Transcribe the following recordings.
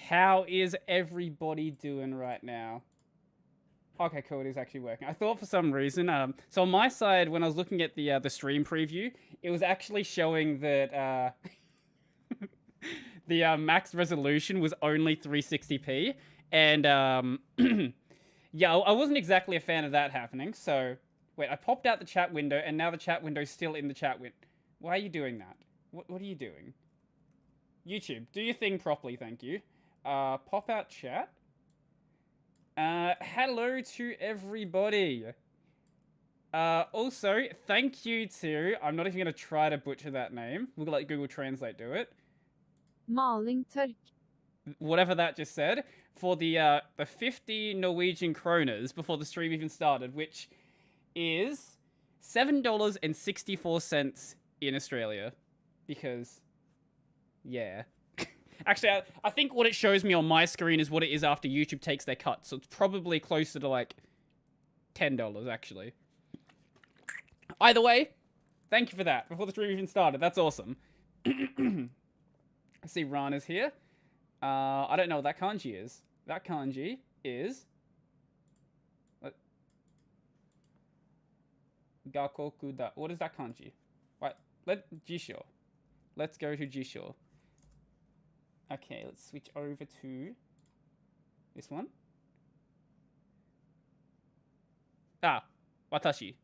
How is everybody doing right now? Okay, cool. It is actually working. I thought for some reason, so on my side, when I was looking at the stream preview, it was actually showing that the max resolution was only 360p, and yeah, I wasn't exactly a fan of that happening. So wait, I popped out the chat window, and now the chat window's still in the chat window. Why are you doing that? What are you doing? YouTube, do your thing properly, thank you. Pop out chat. Hello to everybody. Also, thank you to, I'm not even going to try to butcher that name. We'll let Google Translate do it. Maling tørk. Whatever that just said, for the 50 Norwegian kroners before the stream even started, which is $7.64 in Australia. Because, yeah. Actually, I think what it shows me on my screen is what it is after YouTube takes their cut. So it's probably closer to like $10, actually. Either way, thank you for that. Before the stream even started. That's awesome. I see Rana's here. I don't know what that kanji is. That kanji is... Gakoku-da. What is that kanji? What? Jisho. Let's go to Jisho. Okay, let's switch over to this one. Watashi.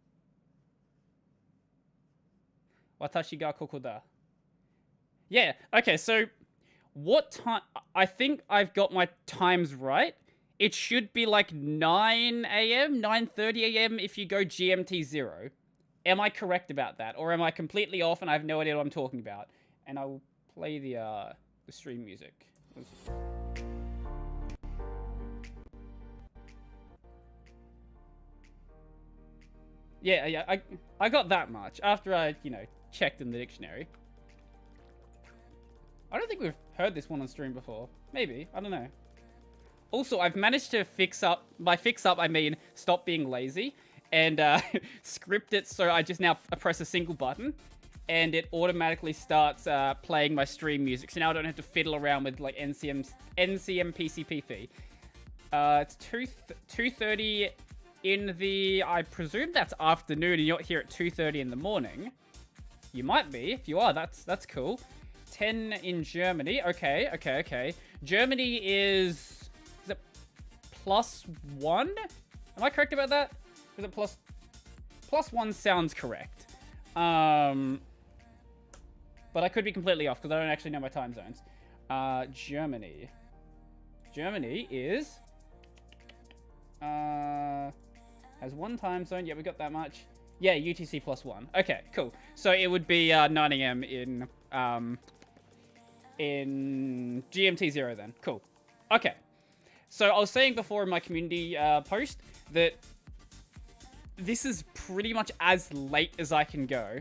Watashi ga koko da. Yeah, okay, so what time... I think I've got my times right. It should be like 9 a.m., 9:30 a.m. if you go GMT 0. Am I correct about that? Or am I completely off and I have no idea what I'm talking about? And I will play the stream music. Yeah, I got that much after I, checked in the dictionary. I don't think we've heard this one on stream before. Maybe, I don't know. Also, I've managed to fix up, by fix up I mean stop being lazy, and script it so I just now press a single button, and it automatically starts playing my stream music. So now I don't have to fiddle around with like NCM PCP. It's 2:30 in the, I presume that's afternoon, and you're here at 2:30 in the morning. You might be. If you are, that's cool. 10 in Germany. Okay. Germany is it +1? Am I correct about that? Is it +1 sounds correct. But I could be completely off because I don't actually know my time zones. Germany. Germany is has one time zone. Yeah, we got that much. Yeah, UTC +1. Okay, cool. So it would be 9 a.m. in GMT 0 then. Cool. Okay. So I was saying before in my community post that this is pretty much as late as I can go.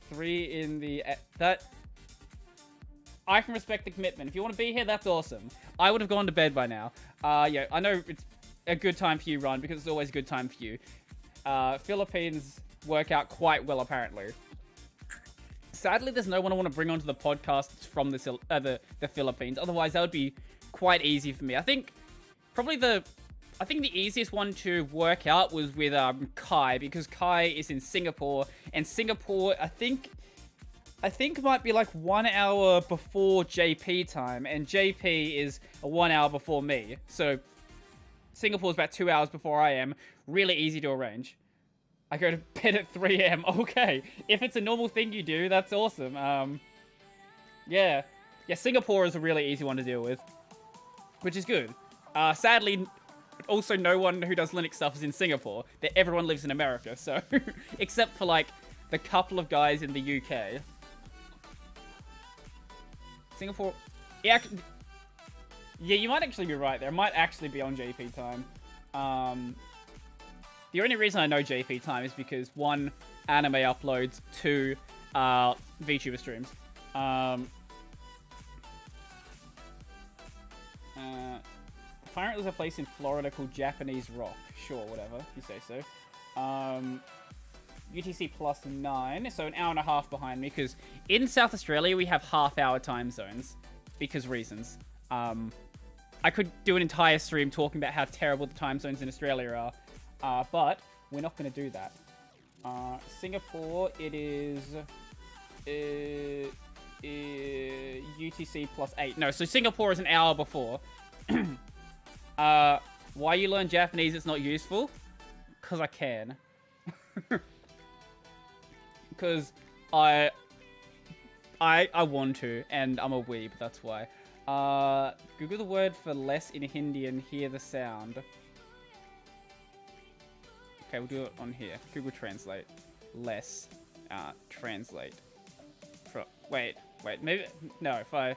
3 in the... that... I can respect the commitment. If you want to be here, that's awesome. I would have gone to bed by now. Yeah, I know it's a good time for you, Ron, because it's always a good time for you. Philippines work out quite well, apparently. Sadly, there's no one I want to bring onto the podcast from the Philippines. Otherwise, that would be quite easy for me. I think probably the easiest one to work out was with Kai, because Kai is in Singapore, and Singapore, I think might be like 1 hour before JP time, and JP is 1 hour before me. So Singapore's about 2 hours before I am. Really easy to arrange. I go to bed at 3 a.m. Okay, if it's a normal thing you do, that's awesome. Yeah, Singapore is a really easy one to deal with, which is good. Sadly, also no one who does Linux stuff is in Singapore. Everyone lives in America, so except for like the couple of guys in the UK. Singapore, yeah, you might actually be right there. It might actually be on JP time. The only reason I know JP time is because 1, anime uploads, 2, VTuber streams. Apparently there's a place in Florida called Japanese Rock. Sure, whatever, if you say so. UTC plus 9, so an hour and a half behind me, because in South Australia, we have half-hour time zones, because reasons. I could do an entire stream talking about how terrible the time zones in Australia are, but we're not going to do that. Singapore, it is UTC plus 8. No, so Singapore is an hour before. Why you learn Japanese, it's not useful? Because I can. Because I want to, and I'm a weeb, that's why. Google the word for less in Hindi and hear the sound. Okay, we'll do it on here. Google Translate. Less. Translate. Wait, maybe, no, if I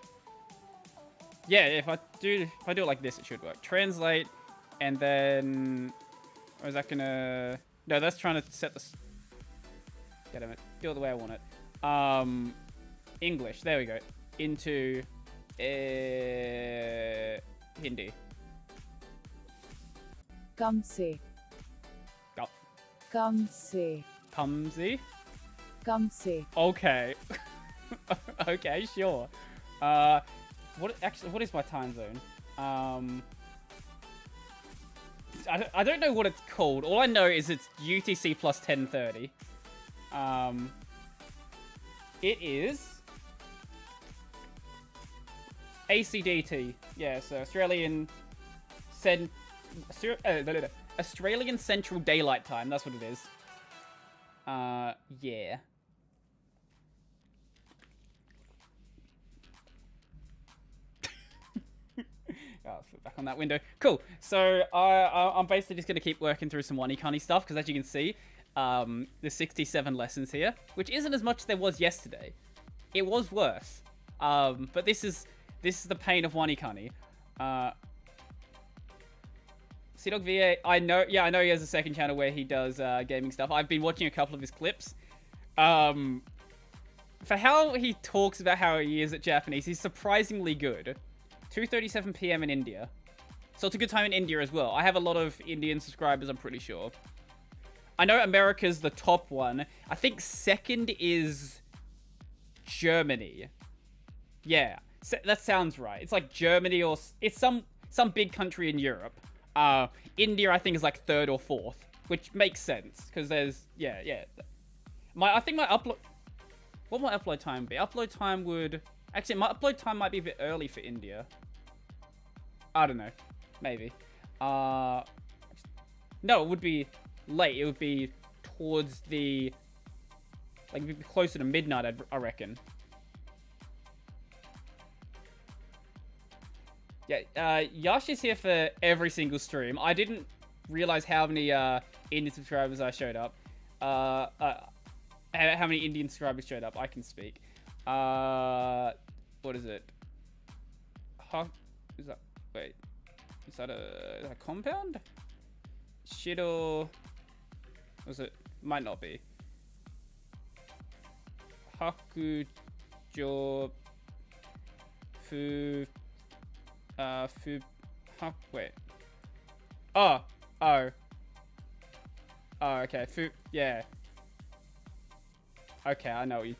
do it like this, it should work. Translate, and then, or is that gonna, no, that's trying to set the, get it, do it the way I want it. English, there we go, into, Hindi. Come say. Come say. Pumsy? Come say. Okay. Okay, sure. What is my time zone? I don't know what it's called. All I know is it's UTC plus 10:30. It is ACDT. Yeah, so Australian Central Daylight Time. That's what it is. Yeah. I'll flip back on that window. Cool. So I'm basically just going to keep working through some WaniKani stuff, because as you can see, there's 67 lessons here, which isn't as much as there was yesterday. It was worse. But this is the pain of WaniKani. CDog VA, I know he has a second channel where he does gaming stuff. I've been watching a couple of his clips. For how he talks about how he is at Japanese, he's surprisingly good. 2:37 PM in India. So it's a good time in India as well. I have a lot of Indian subscribers, I'm pretty sure. I know America's the top one. I think second is Germany. Yeah, that sounds right. It's like Germany, or it's some big country in Europe. India, I think, is like third or fourth, which makes sense, because there's, yeah. I think my upload, what would my upload time be? Upload time would, actually, my upload time might be a bit early for India. I don't know, maybe. No, it would be late. It would be towards the, like, it'd be closer to midnight, I reckon. Yeah, Yash is here for every single stream. I didn't realize how many Indian subscribers I showed up. How many Indian subscribers showed up. I can speak. What is it? Is that? Wait. Is that a compound? Shido. Was it? Might not be. Hakujo. Wait. Oh, okay. Yeah. Okay, I know you.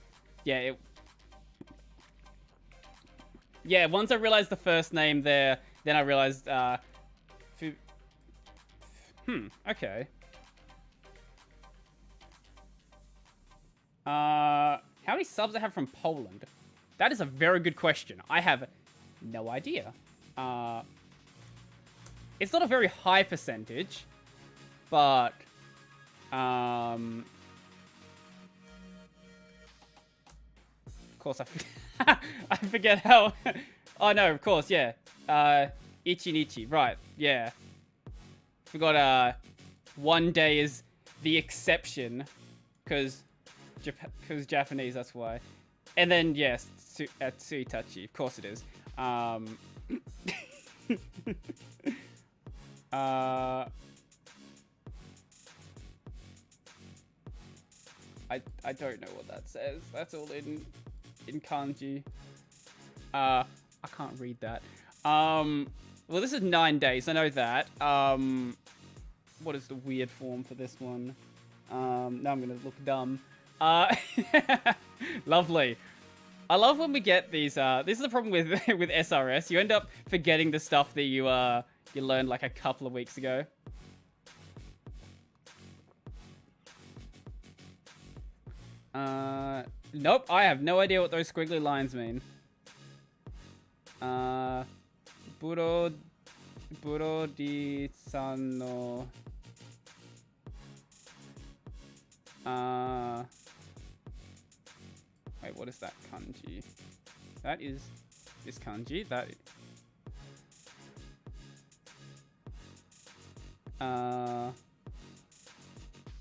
Yeah, yeah, once I realized the first name there, then I realized, okay. How many subs I have from Poland? That is a very good question. I have no idea. It's not a very high percentage, but, of course I forget how, oh no, of course, yeah, Ichi, right, yeah, forgot, one day is the exception, because Japanese, that's why, and then, yes, Tsuitachi, of course it is, I don't know what that says. That's all in Kanji. I can't read that. Well, this is 9 days. I know that. What is the weird form for this one? Now I'm gonna look dumb. Lovely. I love when we get these. This is the problem with with SRS. You end up forgetting the stuff that you learned like a couple of weeks ago. Nope. I have no idea what those squiggly lines mean. Brodie-san no. Wait, what is that kanji? That is this kanji. That.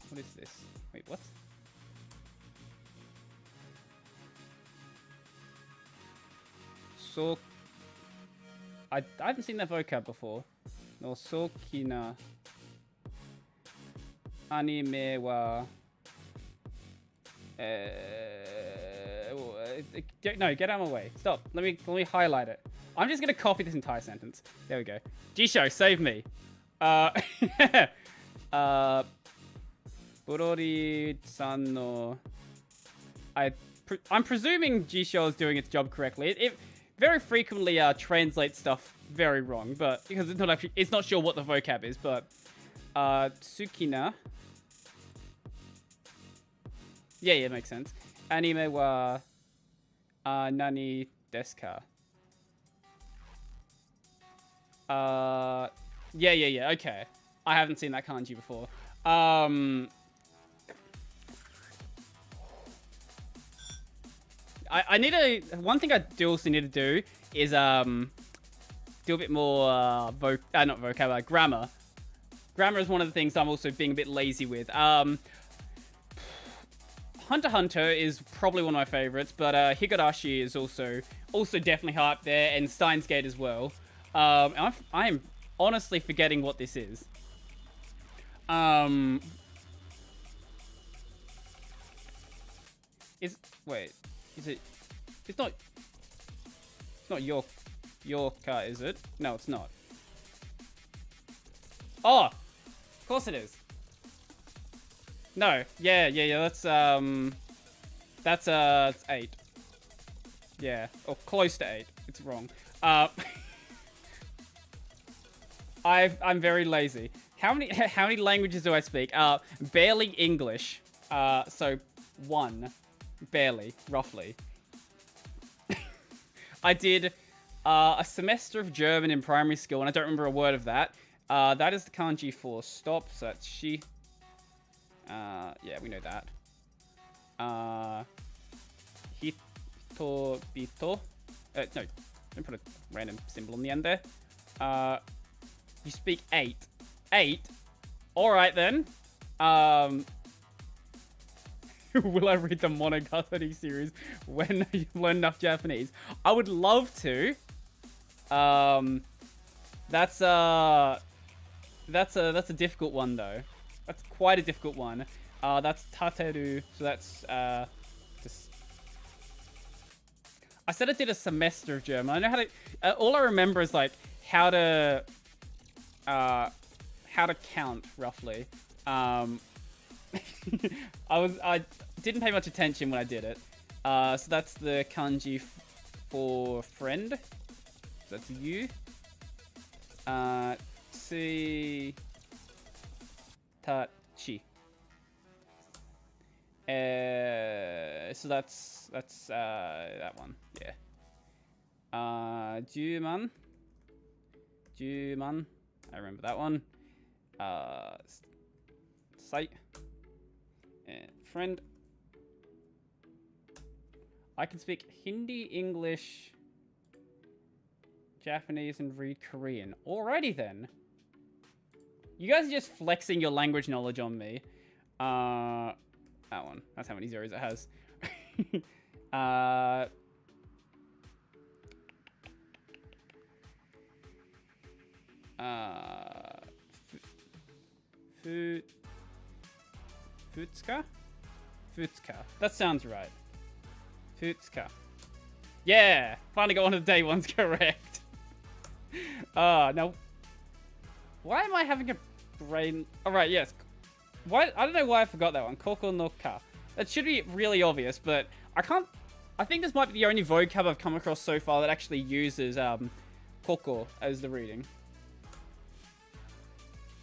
What is this? Wait, what? So. I haven't seen that vocab before. No sokina anime wa. No, get out of my way. Stop. Let me highlight it. I'm just gonna copy this entire sentence. There we go. Jisho, save me. Brodie-san no. I'm presuming Jisho is doing its job correctly. It very frequently translates stuff very wrong, but because it's not sure what the vocab is. But tsukina. Yeah, it makes sense. Anime wa nani desu ka? Yeah. Okay, I haven't seen that kanji before. I need to. One thing I do also need to do is do a bit more not vocab, grammar. Grammar is one of the things I'm also being a bit lazy with. Hunter x Hunter is probably one of my favorites, but Higurashi is also definitely high up there, and Steins Gate as well. I am honestly forgetting what this is. Is it? It's not your car, is it? No, it's not. Oh, of course it is. No, yeah. That's 8. Yeah, or close to 8. It's wrong. I'm very lazy. How many languages do I speak? Barely English. So 1. Barely, roughly. I did a semester of German in primary school, and I don't remember a word of that. That is the kanji for stop, so that's shi. Yeah, we know that. Hito, bito. No, don't put a random symbol on the end there. You speak 8. 8? Alright then. Will I read the Monogatari series when you learn enough Japanese? I would love to. That's a difficult one though. That's quite a difficult one. That's tateru, so that's just. I said I did a semester of German. I know how to. All I remember is like how to count roughly. I didn't pay much attention when I did it. So that's the kanji for friend. So that's you. Tsi tachi. So that's that one. Yeah. Juman. I remember that one. Site. Friend. I can speak Hindi, English, Japanese, and read Korean. Alrighty then. You guys are just flexing your language knowledge on me. That one. That's how many zeros it has. Futsuka? Futsuka. That sounds right. Futsuka. Yeah! Finally got one of the day ones correct. Now... Why am I having a brain... Alright, yes. Why? I don't know why I forgot that one. Koko no ka. That should be really obvious, but I can't. I think this might be the only vocab I've come across so far that actually uses koko as the reading.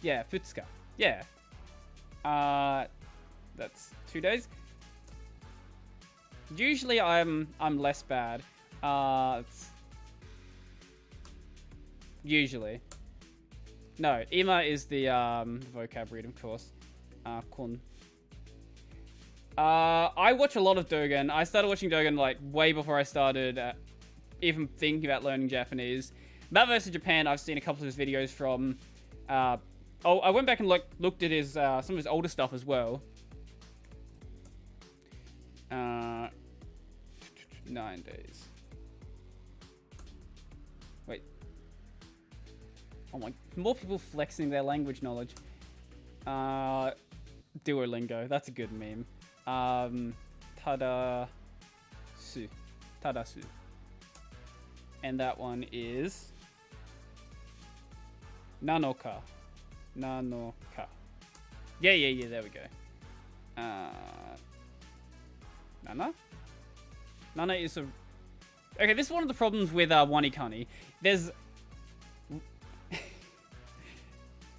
Yeah, futsuka. Yeah. That's 2 days. Usually I'm less bad. Usually. No, ima is the vocab read, of course. Kun. I watch a lot of Dogen. I started watching Dogen like way before I started even thinking about learning Japanese. Matt vs. Japan, I've seen a couple of his videos from. I went back and looked at his some of his older stuff as well. 9 days. Wait. Oh my! More people flexing their language knowledge. Duolingo. That's a good meme. Tadasu. Tadasu. And that one is Nanoka. Nanoka. Yeah, there we go. Nana? Nana is a... Okay, this is one of the problems with WaniKani. There's...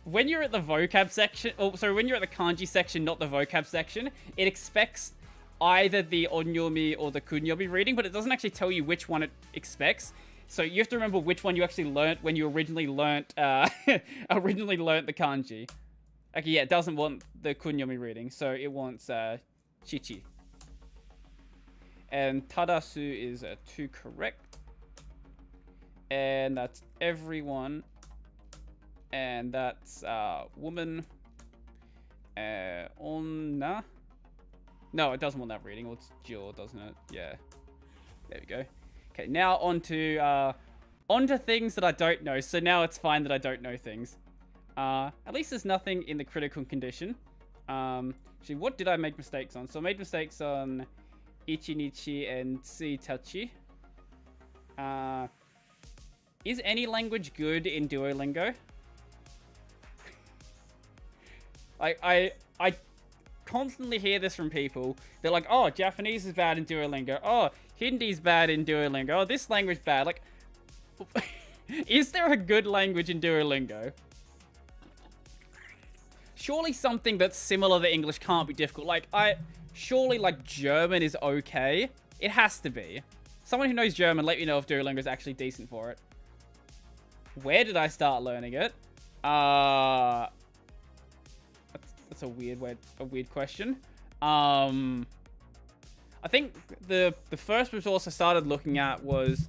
When you're at the vocab section... Oh, sorry, when you're at the kanji section, not the vocab section, it expects either the onyomi or the kunyomi reading, but it doesn't actually tell you which one it expects. So you have to remember which one you actually learnt when you originally learnt the kanji. Okay, yeah, it doesn't want the kunyomi reading, so it wants chichi. And tadasu is 2 correct. And that's everyone. And that's woman. Onna. No, it doesn't want that reading. Well, it's jill, doesn't it? Yeah. There we go. Okay, now onto things that I don't know. So now it's fine that I don't know things. At least there's nothing in the critical condition. Actually, what did I make mistakes on? So I made mistakes on Ichinichi and Tsuitachi. Is any language good in Duolingo? I constantly hear this from people. They're like, oh, Japanese is bad in Duolingo. Oh, Hindi's bad in Duolingo. Oh, this language bad. Like, is there a good language in Duolingo? Surely something that's similar to English can't be difficult. Like, surely, like, German is okay. It has to be. Someone who knows German, let me know if Duolingo is actually decent for it. Where did I start learning it? That's a weird question. I think the first resource I started looking at was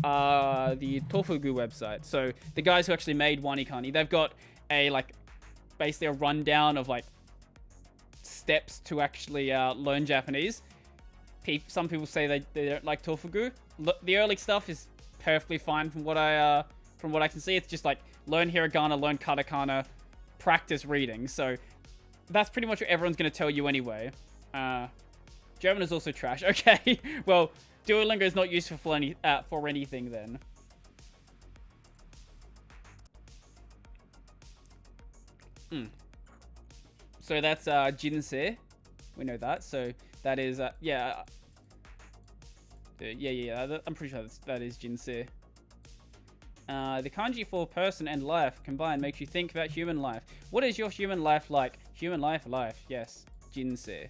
the Tofugu website. So the guys who actually made WaniKani, they've got a basically a rundown of steps to actually learn Japanese. Some people say they don't like Tofugu. The early stuff is perfectly fine from what I can see. It's just learn hiragana, learn katakana, practice reading. So that's pretty much what everyone's going to tell you anyway. German is also trash. Okay, well, Duolingo is not useful for anything then. So that's jinsei. We know that. So that is yeah. I'm pretty sure that is jinsei. The kanji for person and life combined makes you think about human life. What is your human life like? Human life, yes. Jinsei.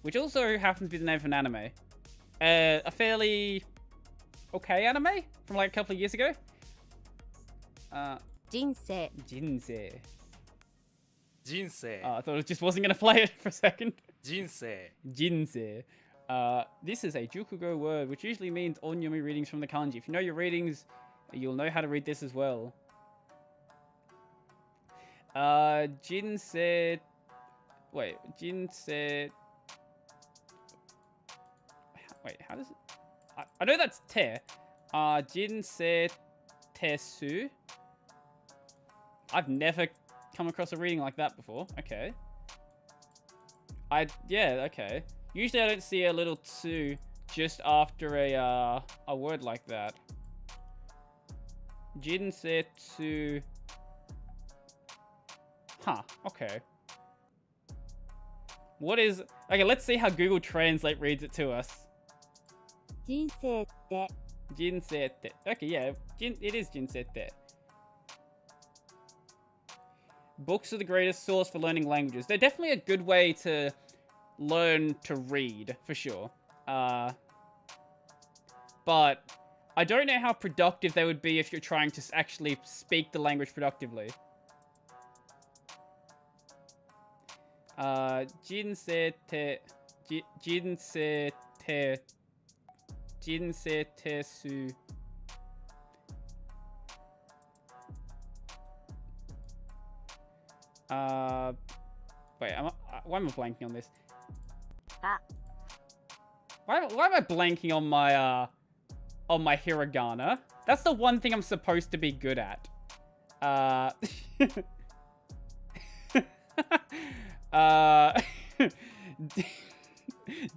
Which also happens to be the name of an anime. A fairly okay anime from a couple of years ago. Jinsei. Jinsei. Jinsei. I thought it just wasn't going to play it for a second. Jinsei. Jinsei. This is a Jukugo word, which usually means onyomi readings from the kanji. If you know your readings, you'll know how to read this as well. Jinsei... Wait, Jinsei... Wait, how does it... I know that's te. Jinsei tesu. I've never come across a reading like that before. Okay. Yeah, okay. Usually I don't see a little tsu just after a word like that. Jinsetsu. Huh, okay. What is... Okay, let's see how Google Translate reads it to us. 人生って Jinsete. Okay, yeah, it is jinsete. Books are the greatest source for learning languages. They're definitely a good way to learn to read, for sure. But I don't know how productive they would be if you're trying to actually speak the language productively. Jinsete su. Wait, why am I blanking on this? Ah. Why am I blanking on my hiragana? That's the one thing I'm supposed to be good at.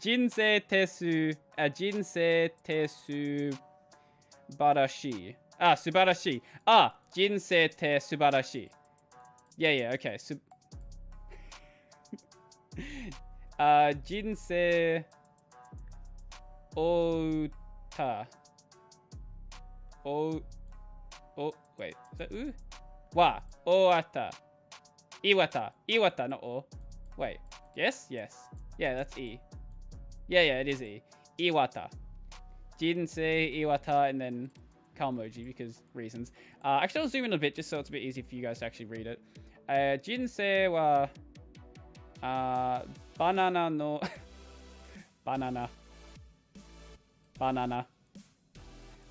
Jinsei tesu barashi. Subarashi. Jinsei te subarashi. Yeah, okay. Jinsei ota. Wait, is that u? Wa, oata. Iwata, not o. Wait, yes? Yeah, that's e. Yeah, it is e. Iwata. Jinsei, Iwata, and then Kalmoji, because reasons. Actually, I'll zoom in a bit, just so it's a bit easy for you guys to actually read it. Jinsei wa... banana no... banana.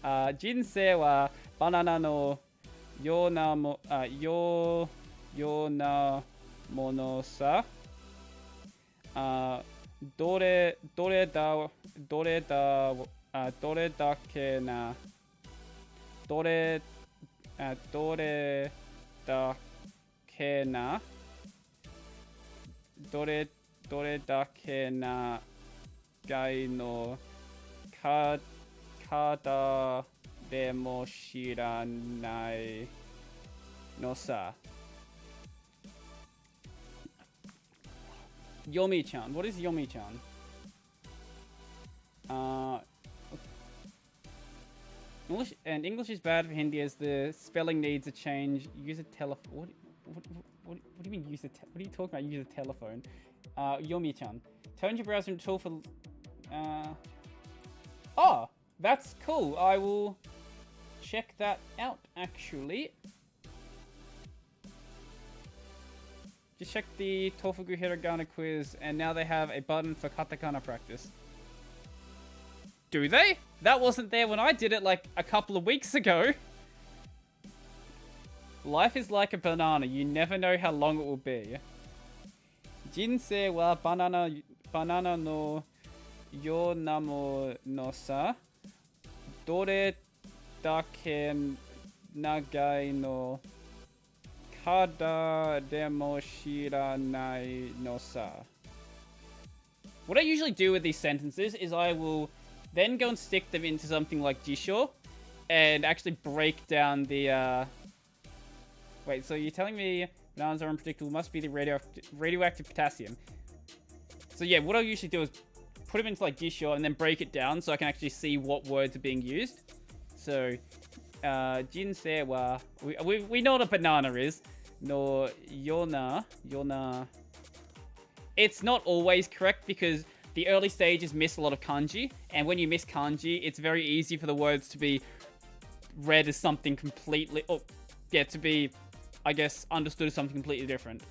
Jinsei wa banana no yona mono sa. Dore dake na. Dore dake na gai no kada demo shiranai no sa. Yomi-chan. What is Yomi-chan? English is bad for Hindi as the spelling needs a change. Use a telephone. What do you mean use a what are you talking about? Use a telephone. Yomi-chan. Turn your browser into tool for... Oh! That's cool. I will check that out, actually. Just check the Tofugu Hiragana quiz, and now they have a button for katakana practice. Do they? That wasn't there when I did it like a couple of weeks ago. Life is like a banana. You never know how long it will be. Jinsei wa banana no yonamo no sa. Dore dake nagai no kada demo shiranai no sa. What I usually do with these sentences is I will then go and stick them into something like Jisho and actually break down the wait, so you're telling me bananas are unpredictable, must be the radioactive potassium. So yeah, what I usually do is put them into like Jisho and then break it down so I can actually see what words are being used. So, jinsei wa... We know what a banana is. No, yona. It's not always correct because the early stages miss a lot of kanji. And when you miss kanji, it's very easy for the words to be read as something completely... Oh, yeah, to be, I guess, understood as something completely different.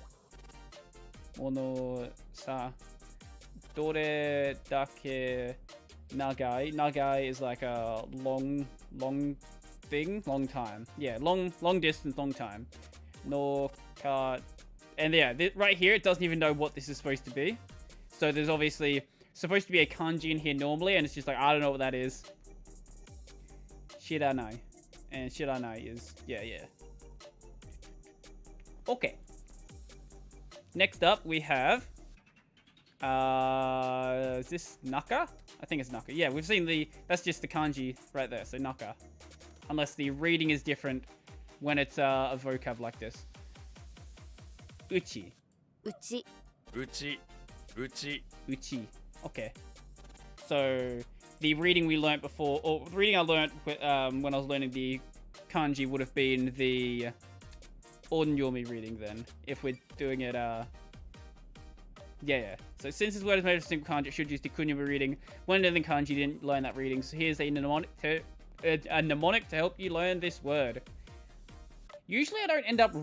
Mono sa... Dore dake nagai. Nagai is like a long thing. Long time. Yeah, long distance, long time. No ka... And yeah, right here, it doesn't even know what this is supposed to be. So there's obviously supposed to be a kanji in here normally, and it's just like, I don't know what that is. Shiranai. And shiranai is... Yeah. Okay. Next up, we have... is this Naka? I think it's Naka. Yeah, we've seen the... That's just the kanji right there, so Naka. Unless the reading is different when it's a vocab like this. Uchi. Uchi. Uchi. uchi, Uchi. Okay. So the reading we learnt before, or the reading I learnt when I was learning the kanji would have been the onyomi reading then. If we're doing it, yeah. So since this word is made of simple kanji, it should use the kunyomi reading. When learning kanji, you didn't learn that reading. So here's a mnemonic to help you learn this word. Usually I don't end up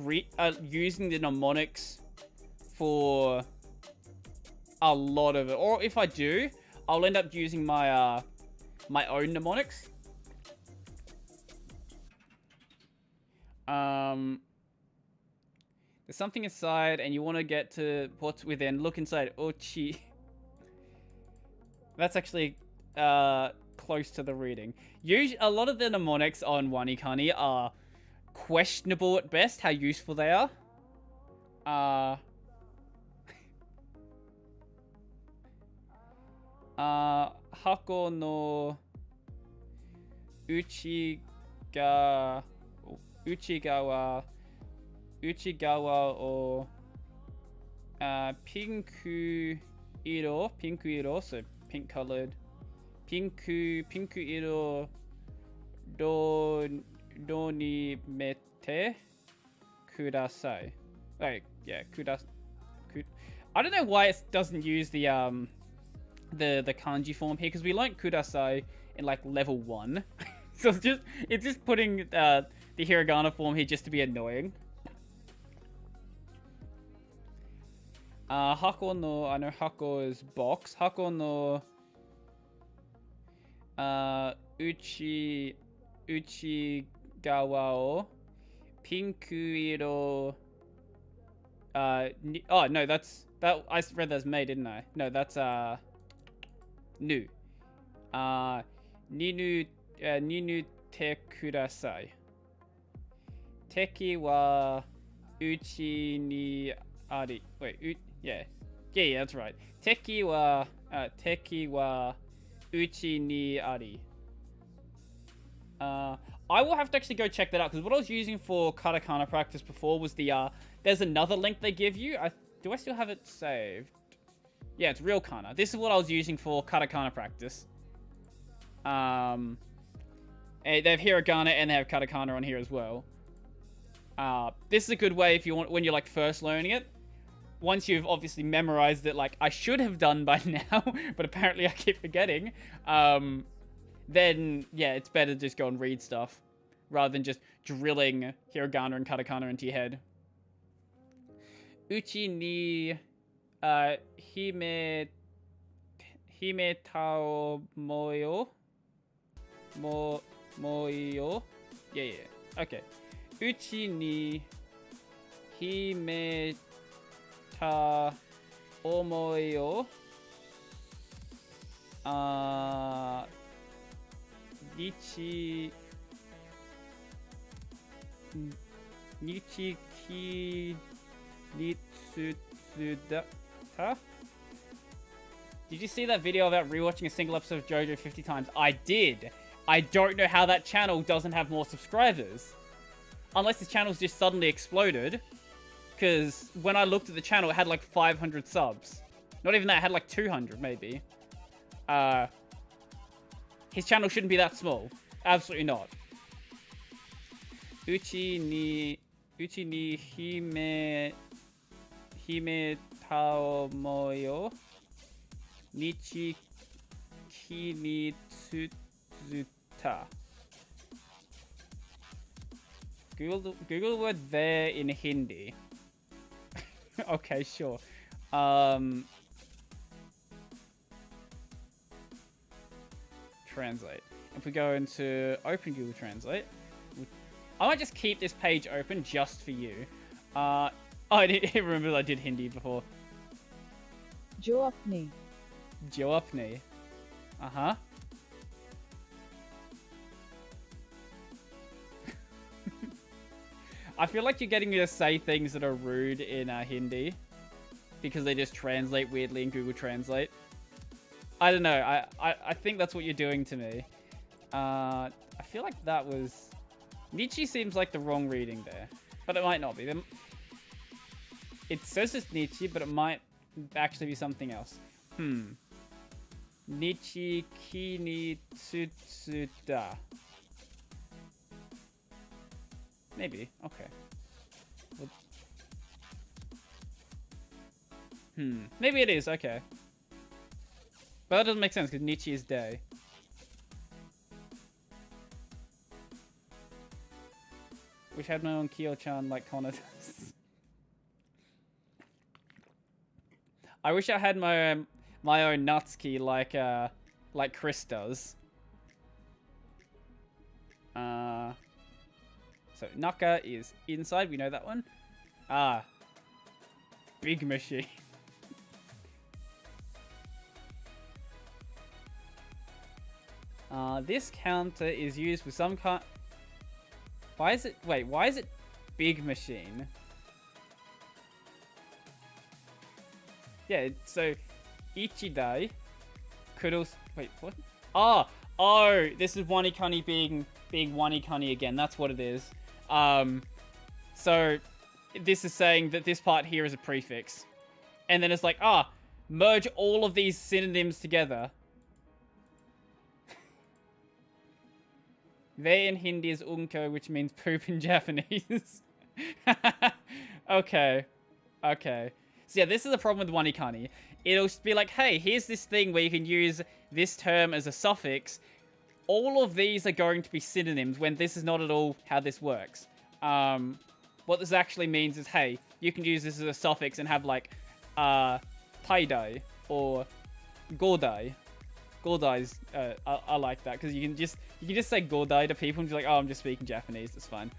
using the mnemonics for a lot of it. Or if I do, I'll end up using my my own mnemonics. There's something inside and you want to get to what's within. Look inside. Ochi. That's actually close to the reading. Usually, a lot of the mnemonics on WaniKani are questionable at best how useful they are. Hako no uchigawa o pinku iro, so pink colored. Pinku iro do ni mete kudasai. Like, yeah, I don't know why it doesn't use the kanji form here, because we learned kudasai in like level 1. So it's just putting the hiragana form here just to be annoying. Hako no, I know hako is box. Hako no uchigawa o pinku iro oh no, that I read that as May, didn't I? No, that's nu. Ninu te kudasai. Teki wa uchi ni ari. Wait, yeah, that's right. Teki wa uchi ni ari. I will have to actually go check that out, because what I was using for katakana practice before was the there's another link they give you. Do I still have it saved? Yeah, it's real kana. This is what I was using for katakana practice. They have hiragana and they have katakana on here as well. This is a good way if you want, when you're like first learning it. Once you've obviously memorized it, like I should have done by now, but apparently I keep forgetting. Then yeah, it's better to just go and read stuff rather than just drilling hiragana and katakana into your head. Uchi ni hime tao moyo. Moyo. Yeah. Okay. Uchi ni hime ta omoyo. Nichiki nitsutsuda. Did you see that video about rewatching a single episode of JoJo 50 times? I did. I don't know how that channel doesn't have more subscribers. Unless the channel's just suddenly exploded. Because when I looked at the channel, it had like 500 subs. Not even that, it had like 200 maybe. His channel shouldn't be that small. Absolutely not. Uchi ni hime tao moyo. Nichi ki ni tsutsuta. Google the word there in Hindi. Okay, sure. Translate. If we go into Open Google Translate, I might just keep this page open just for you. I didn't remember I did Hindi before. जो अपने Jo apne. Uh-huh. I feel like you're getting me to say things that are rude in Hindi because they just translate weirdly in Google Translate. I don't know. I think that's what you're doing to me. I feel like that was... Nietzsche seems like the wrong reading there, but it might not be. It says it's Nietzsche, but it might actually be something else? Nichi kini tsutsuda. Maybe. Okay. Maybe it is. Okay. But that doesn't make sense because Nichi is day. Wish I had my own Kyo-chan like Connor does. I wish I had my own Natsuki like Chris does. So Naka is inside. We know that one. Big machine. This counter is used with some kind. Why is it? Wait, why is it big machine? Yeah, so Ichidai could also. Wait, what? Oh, this is WaniKani being WaniKani again. That's what it is. So this is saying that this part here is a prefix, and then it's like, merge all of these synonyms together. They in Hindi is unko, which means poop in Japanese. Okay. So yeah, this is the problem with WaniKani. It'll be like, hey, here's this thing where you can use this term as a suffix. All of these are going to be synonyms when this is not at all how this works. What this actually means is, hey, you can use this as a suffix and have like taidai or godai. Godai's, I like that because you can just say godai to people and be like, oh, I'm just speaking Japanese. That's fine.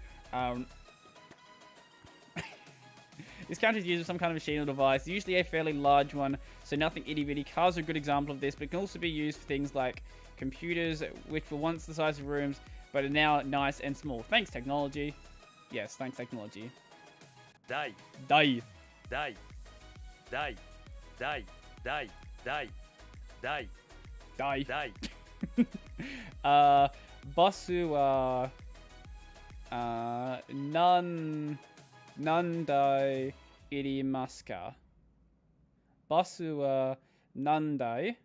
This counter is used with some kind of machine or device, usually a fairly large one, so nothing itty-bitty. Cars are a good example of this, but it can also be used for things like computers, which were once the size of rooms, but are now nice and small. Thanks, technology. Yes, thanks, technology. Dai. Dai. Dai. Dai. Dai. Dai. Dai. Dai. Dai. Dai. Basu wa nandai irimasu ka? Basu wa nandai?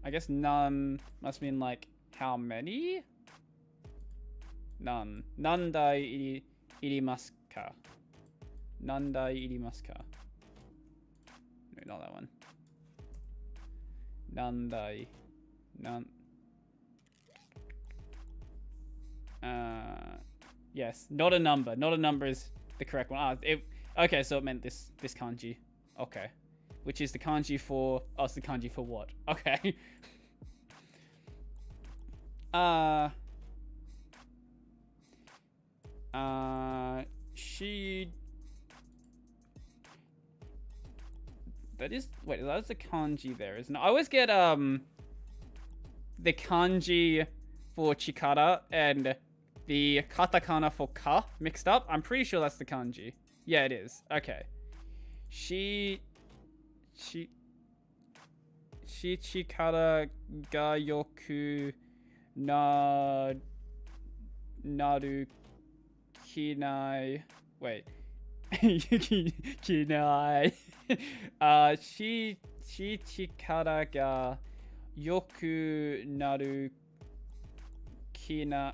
I guess none must mean like how many? None. Nandai irimasu ka? Nandai irimasu ka? No, not that one. Nandai. Yes, not a number. Not a number is the correct one. Okay, so it meant this kanji. Okay. Which is the kanji for... Oh, it's the kanji for what? Okay. She... That is... Wait, that's the kanji there, isn't it? I always get, the kanji for chikara and the katakana for ka mixed up. I'm pretty sure that's the kanji. Yeah, it is. Okay. She chikara ga yoku naru kinai. Wait. Kinai. She chikara ga yoku naru kikai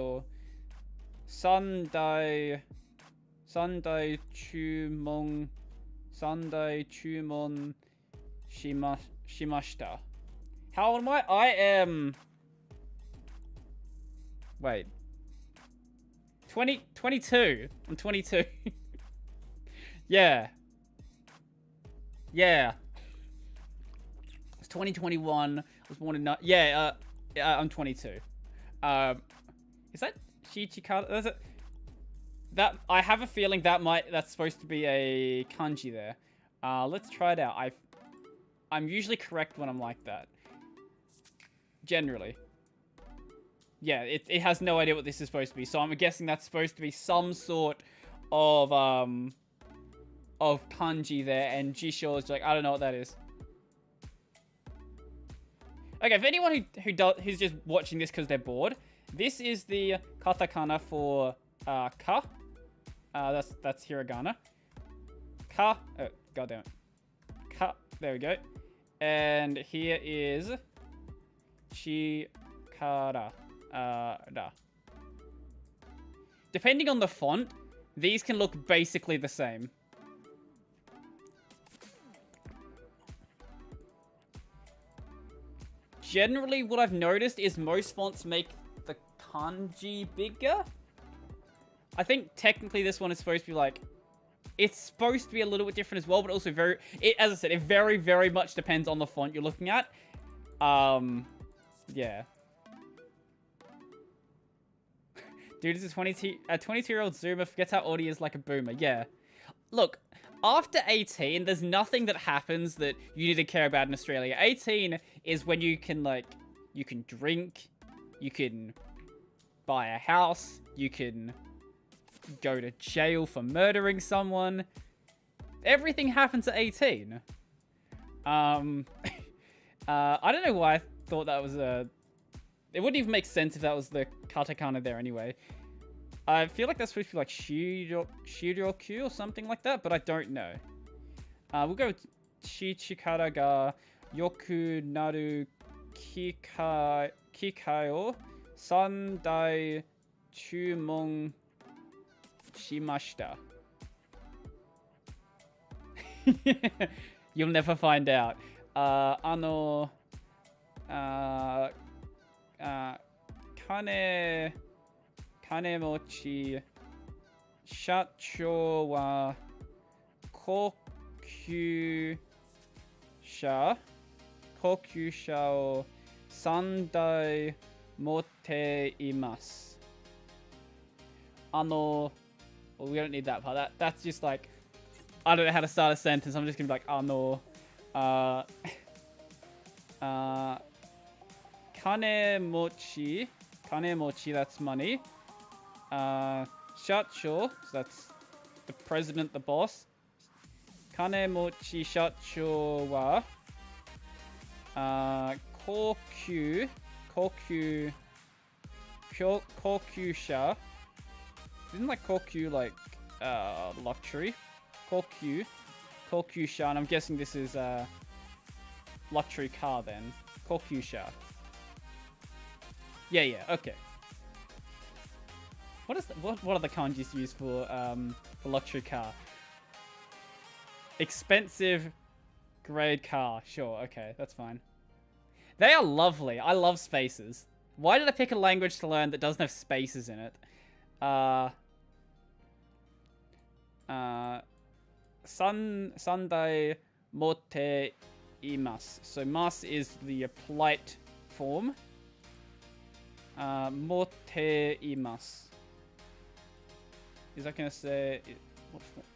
or Sandai chumon shimashita. How old am I? I am... Wait. 22. I'm 22. Yeah. It's 2021. I was born in... I'm 22. Is that Shichikata? That I have a feeling that's supposed to be a kanji there. Let's try it out. I'm usually correct when I'm like that. Generally. Yeah, it has no idea what this is supposed to be, so I'm guessing that's supposed to be some sort of kanji there, and Jisho is like, I don't know what that is. Okay, for anyone who's just watching this because they're bored, this is the katakana for ka, That's hiragana. Ka. Oh, goddamn it. Ka. There we go. And here is chikara. Da. Depending on the font, these can look basically the same. Generally, what I've noticed is most fonts make the kanji bigger. I think technically this one is supposed to be like... It's supposed to be a little bit different as well, but also very... as I said, it very, very much depends on the font you're looking at. Yeah. Dude, this is a 22-year-old Zoomer forgets how Audi is like a boomer. Yeah. Look, after 18, there's nothing that happens that you need to care about in Australia. 18 is when you can, like, you can drink, you can buy a house, you can go to jail for murdering someone. Everything happens at 18. I don't know why I thought that was a... It wouldn't even make sense if that was the katakana there anyway. I feel like that's supposed to be like shiryoku or something like that, but I don't know. We'll go with chichikara ga yoku naru kikai o sandai chumon shimashita. You'll never find out. Kanemochi shacho wa kokyusha o sandai motte imasu. Well, we don't need that part. That's just like, I don't know how to start a sentence. I'm just gonna be like, kanemochi, that's money. Shacho, so that's the president, the boss. Kanemochi shacho wa kokyusha. Isn't like kokyu like luxury? Kokyusha, and I'm guessing this is luxury car then. Kokyusha. Yeah, okay. What are the kanjis used for luxury car? Expensive grade car. Sure, okay, that's fine. They are lovely. I love spaces. Why did I pick a language to learn that doesn't have spaces in it? Sandai motte imasu. So mas is the polite form. Motte imasu. Is that gonna say what form?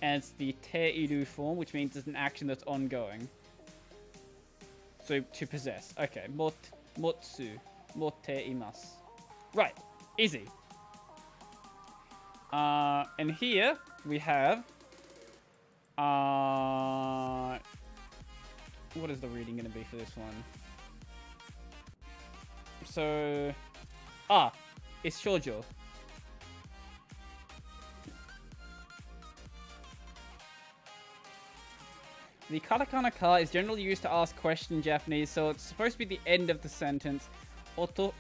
And it's the te iru form, which means it's an action that's ongoing. So to possess. Okay. Motsu. Motte imasu. Right. Easy. And here we have what is the reading gonna be for this one? So it's shoujo. The katakana ka is generally used to ask question in Japanese, so it's supposed to be the end of the sentence. Otaku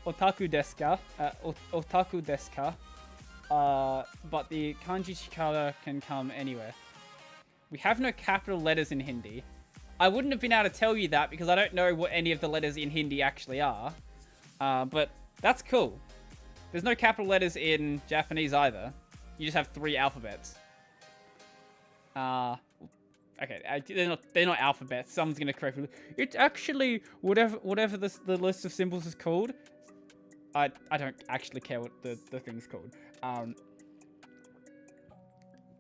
desu ka? Otaku desu ka? But the kanji chikara can come anywhere. We have no capital letters in Hindi. I wouldn't have been able to tell you that because I don't know what any of the letters in Hindi actually are. But that's cool. There's no capital letters in Japanese either. You just have 3 alphabets. Okay, they're not alphabets. Someone's gonna correct me. It's actually whatever the list of symbols is called. I don't actually care what the thing's called.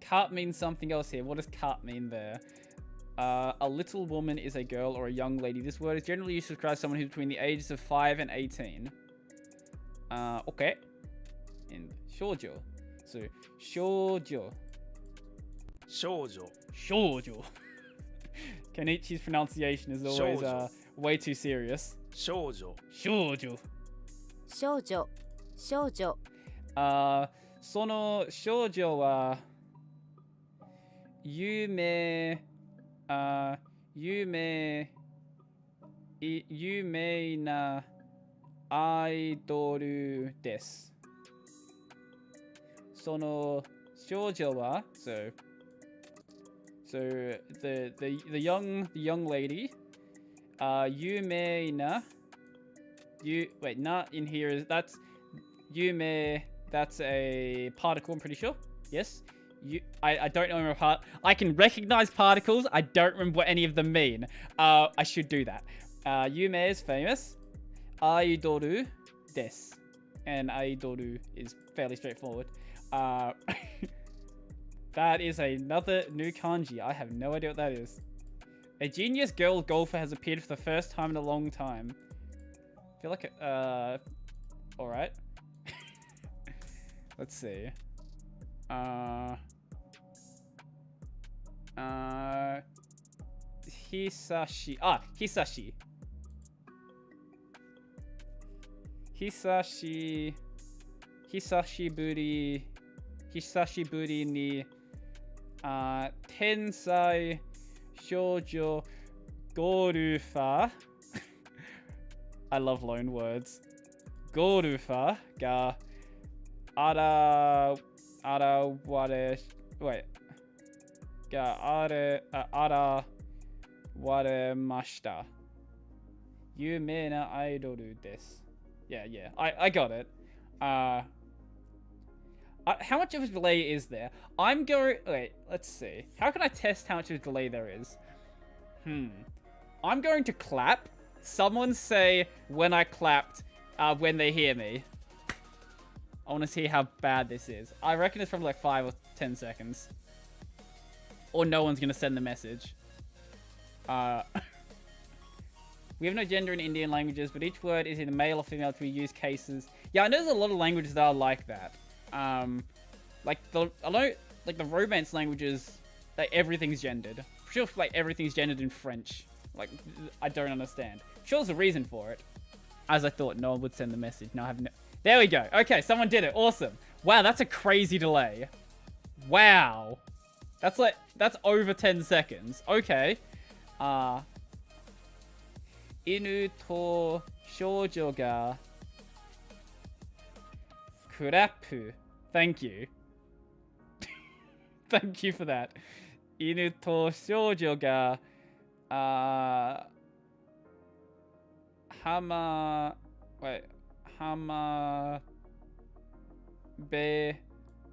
Cut means something else here. What does cut mean there? A little woman is a girl or a young lady. This word is generally used to describe someone who's between the ages of 5 and 18. Okay. And shoujo. So, shoujo. Shoujo. Shoujo. Kenichi's pronunciation is always way too serious. Shoujo. Shoujo. 少女少女その少女は有名なアイドルです。その少女は so the young lady 有名なwait, not in here is that's 有名 that's a particle, I'm pretty sure. Yes. I don't know I can recognize particles. I don't remember what any of them mean. I should do that. Yume is famous. Aidoru desu. And aidoru is fairly straightforward. That is another new kanji. I have no idea what that is. A genius girl golfer has appeared for the first time in a long time. I feel like alright. Let's see. Hisashi. Hisashi. Hisashiburi ni tensai shoujo golfer. I love loan words. Golfer ga arawaremashita. Yume na aidoru desu. Yeah, I got it. How much of a delay is there? I'm going... Wait, let's see. How can I test how much of a delay there is? I'm going to clap. Someone say when I clapped, when they hear me. I want to see how bad this is. I reckon it's probably like 5 or 10 seconds. Or no one's going to send the message. We have no gender in Indian languages, but each word is either male or female to be used cases. Yeah, I know there's a lot of languages that are like that. Like the Romance languages, like everything's gendered. I'm sure like everything's gendered in French. Like I don't understand. I'm sure there's a reason for it. As I thought, no one would send the message. No, I have no. There we go. Okay, someone did it. Awesome. Wow, that's a crazy delay. Wow. That's over 10 seconds. Okay. Inu to shoujo ga kurapu. Thank you. Thank you for that. Inu to shoujo ga hama be.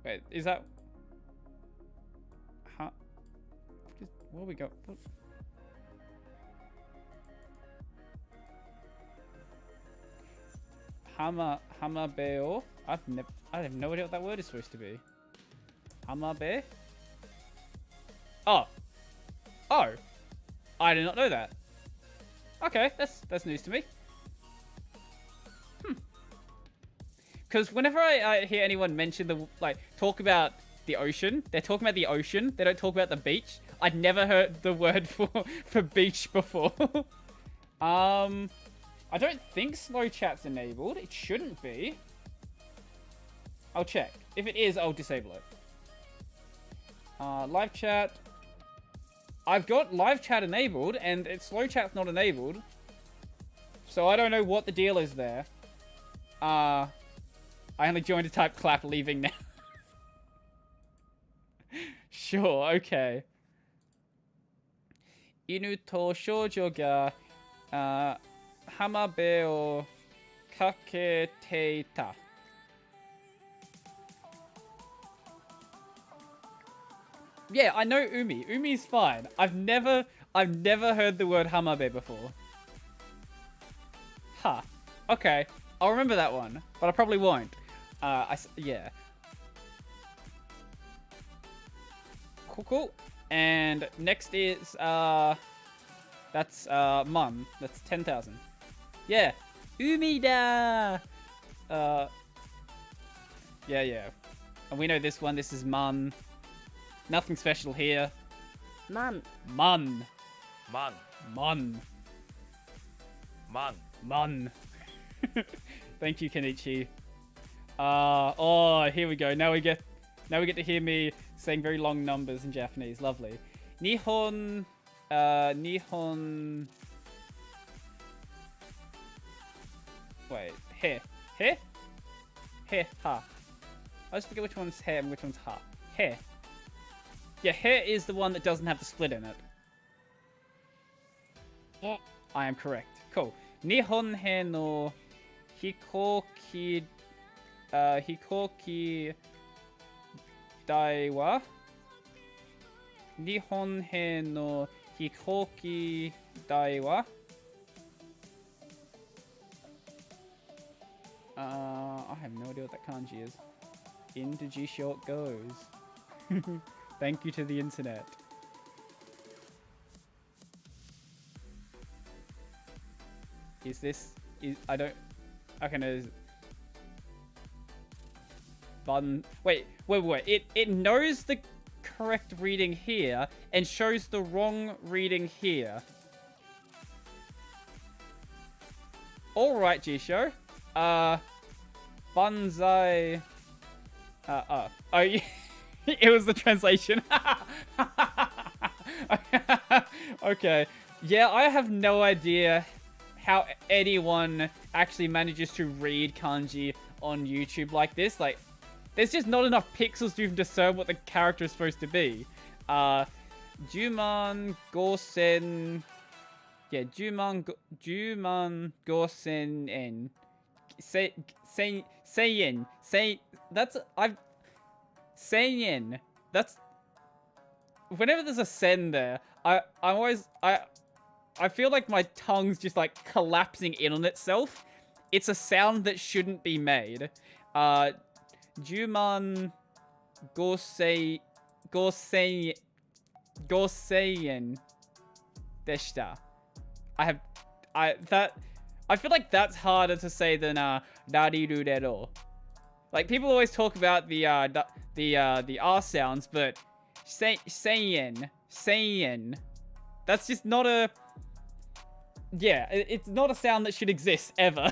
Wait, is that? Where we go? What? Hamabeo. I have no idea what that word is supposed to be. Hamabe. Oh. I did not know that. Okay, that's news to me. Because whenever I hear anyone mention talk about the ocean, they're talking about the ocean. They don't talk about the beach. I'd never heard the word for beach before. I don't think slow chat's enabled. It shouldn't be. I'll check. If it is, I'll disable it. Live chat. I've got live chat enabled, and slow chat's not enabled. So I don't know what the deal is there. I only joined to type clap, leaving now. Sure, okay. Inu to shoujo ga hamabe o kaketeita. Yeah, I know umi. Umi's fine. I've never heard the word hamabe before. Huh. Okay. I'll remember that one, but I probably won't. Yeah. Cool. And next is, that's, Mum. That's 10,000. Yeah. Umida! Yeah. And we know this one. This is Mun. Nothing special here. Man. Thank you, Kenichi. Oh, here we go. Now we get to hear me saying very long numbers in Japanese. Lovely. Nihon. Nihon. Wait. He. He? He. Ha. I just forget which one's he and which one's ha. He. Yeah, he is the one that doesn't have the split in it. He. I am correct. Cool. Nihon he no hikoki hikoki dai wa Nihon he no hikoki dai wa I have no idea what that kanji is. Into G-Show it goes. Thank you to the internet. I don't... Okay, no. Button... Wait. It knows the correct reading here and shows the wrong reading here. Alright, G-Show. Banzai... Oh, it was the translation. Okay. Yeah, I have no idea how anyone actually manages to read kanji on YouTube like this. Like, there's just not enough pixels to even discern what the character is supposed to be. Juman Gosen... Yeah, Juman Gosen en. Seiyen. That's... Seiyen. That's... Whenever there's a sen there, I feel like my tongue's just like collapsing in on itself. It's a sound that shouldn't be made. Juman Goseien deshita. I feel like that's harder to say than darirurero. Like, people always talk about the R sounds, but seien, that's just not a... Yeah, it's not a sound that should exist, ever.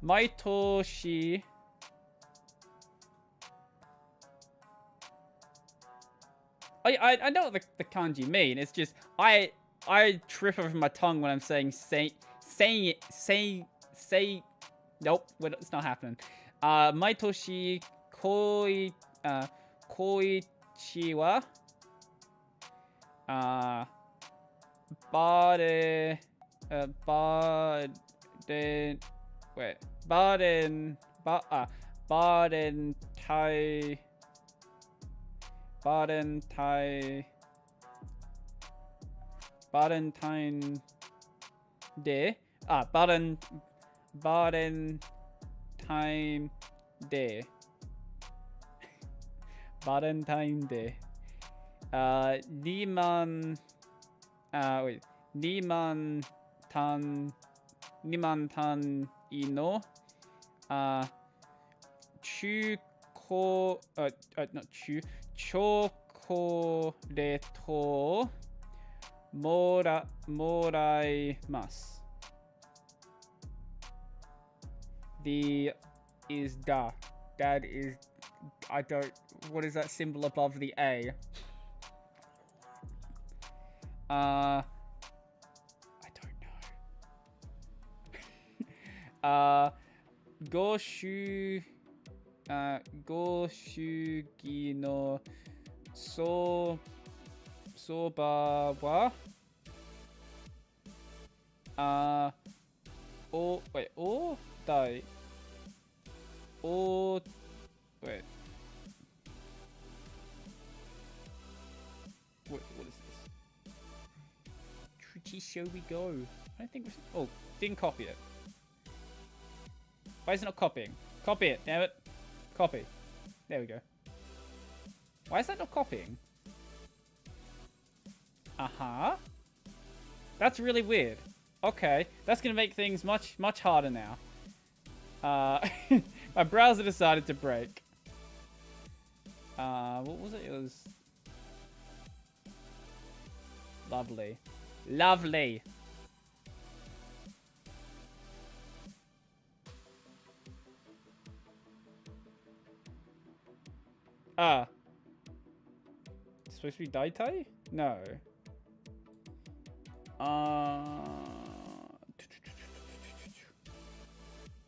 Maitoshi... I know what the kanji mean. It's just, I trip over my tongue when I'm saying say... Nope, it's not happening. Maitoshi koichi wa baden Valentine Day. Niman ino. Chocolate moraimasu. The is da. That is... I don't... What is that symbol above the A? I don't know. Goshugi no soba wa dai. Wait. What is this? Shall we go? I don't think we're... Oh, didn't copy it. Why is it not copying? Copy it, damn it. Copy. There we go. Why is that not copying? Uh-huh. That's really weird. Okay, that's gonna make things much harder now. My browser decided to break. What was it? It was... Lovely. Ah. It's supposed to be Daitai? No.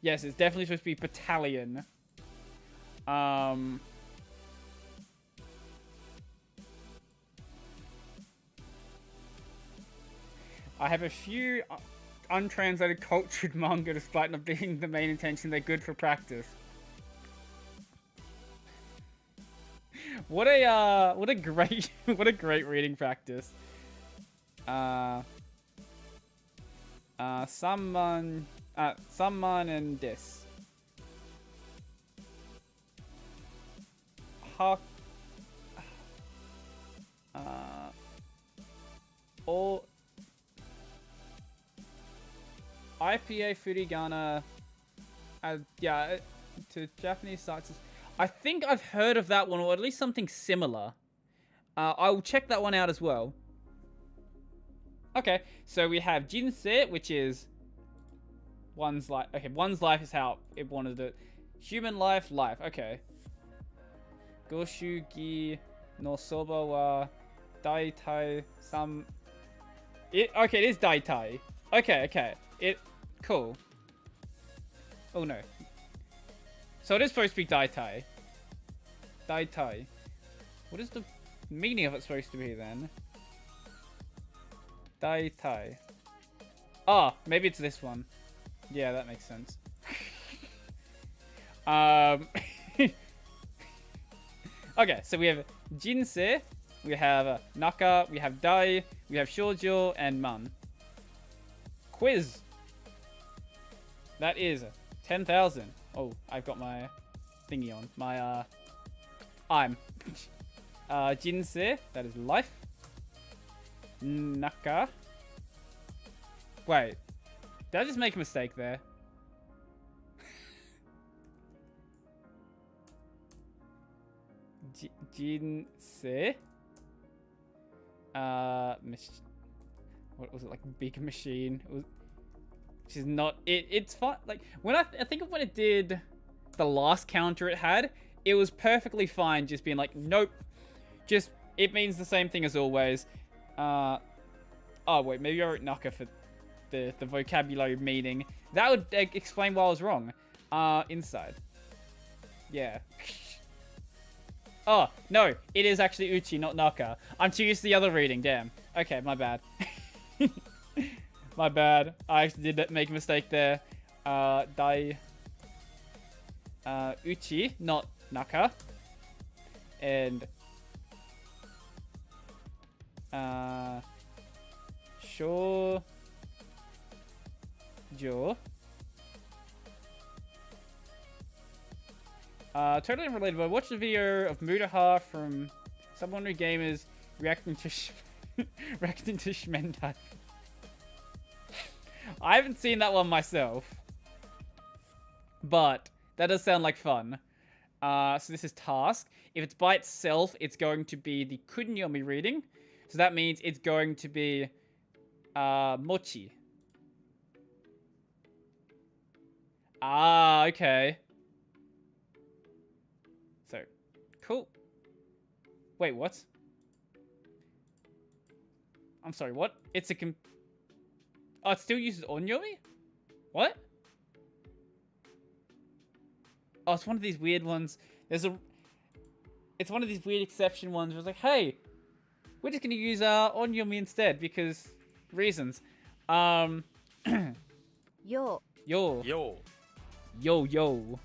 Yes, it's definitely supposed to be battalion. I have a few untranslated cultured manga despite not being the main intention. They're good for practice. What a great what a great reading practice. Someone and this. All IPA Furigana, yeah, to Japanese sites. I think I've heard of that one, or at least something similar. I will check that one out as well. Okay, so we have Jinsei, which is one's life. Okay, one's life is how it wanted it. Human life, life. Okay. Goshugi no soba wa daitai sam. Okay, it is daitai. Okay. Cool. Oh no. So it is supposed to be daitai. Daitai. What is the meaning of it supposed to be then? Daitai. Ah, maybe it's this one. Yeah, that makes sense. Okay, so we have Jinsei, we have Naka, we have Dai, we have Shoujo, and Man. Quiz. That is 10,000. Oh, I've got my thingy on. My, Jinsei, that is life. Naka. Wait. Did I just make a mistake there? Jinsei. What was it, like big machine? It was, which is not it's fine. Like when I think of when it did the last counter it had, it was perfectly fine just being like, nope. Just it means the same thing as always. Oh wait, maybe I wrote Naka for the vocabulary meaning. That would explain why I was wrong. Inside. Yeah. Oh, no. It is actually Uchi, not Naka. I'm too used to the other reading. Damn. Okay, my bad. My bad. I actually did make a mistake there. Uchi, not Naka. And... Shoujo. Totally unrelated, but I watched a video of Mutaha from Someone Who Gamers reacting to reacting to Shmendai. I haven't seen that one myself, but that does sound like fun. So this is task. If it's by itself, it's going to be the Kunyomi reading. So that means it's going to be Mochi. Ah, okay. So, cool. Wait, what? I'm sorry, what? It's a oh, it still uses Onyomi? What? Oh, it's one of these weird ones. It's one of these weird exception ones where it's like, hey, we're just gonna use Onyomi instead because reasons.よ Yo. Yo. Yo.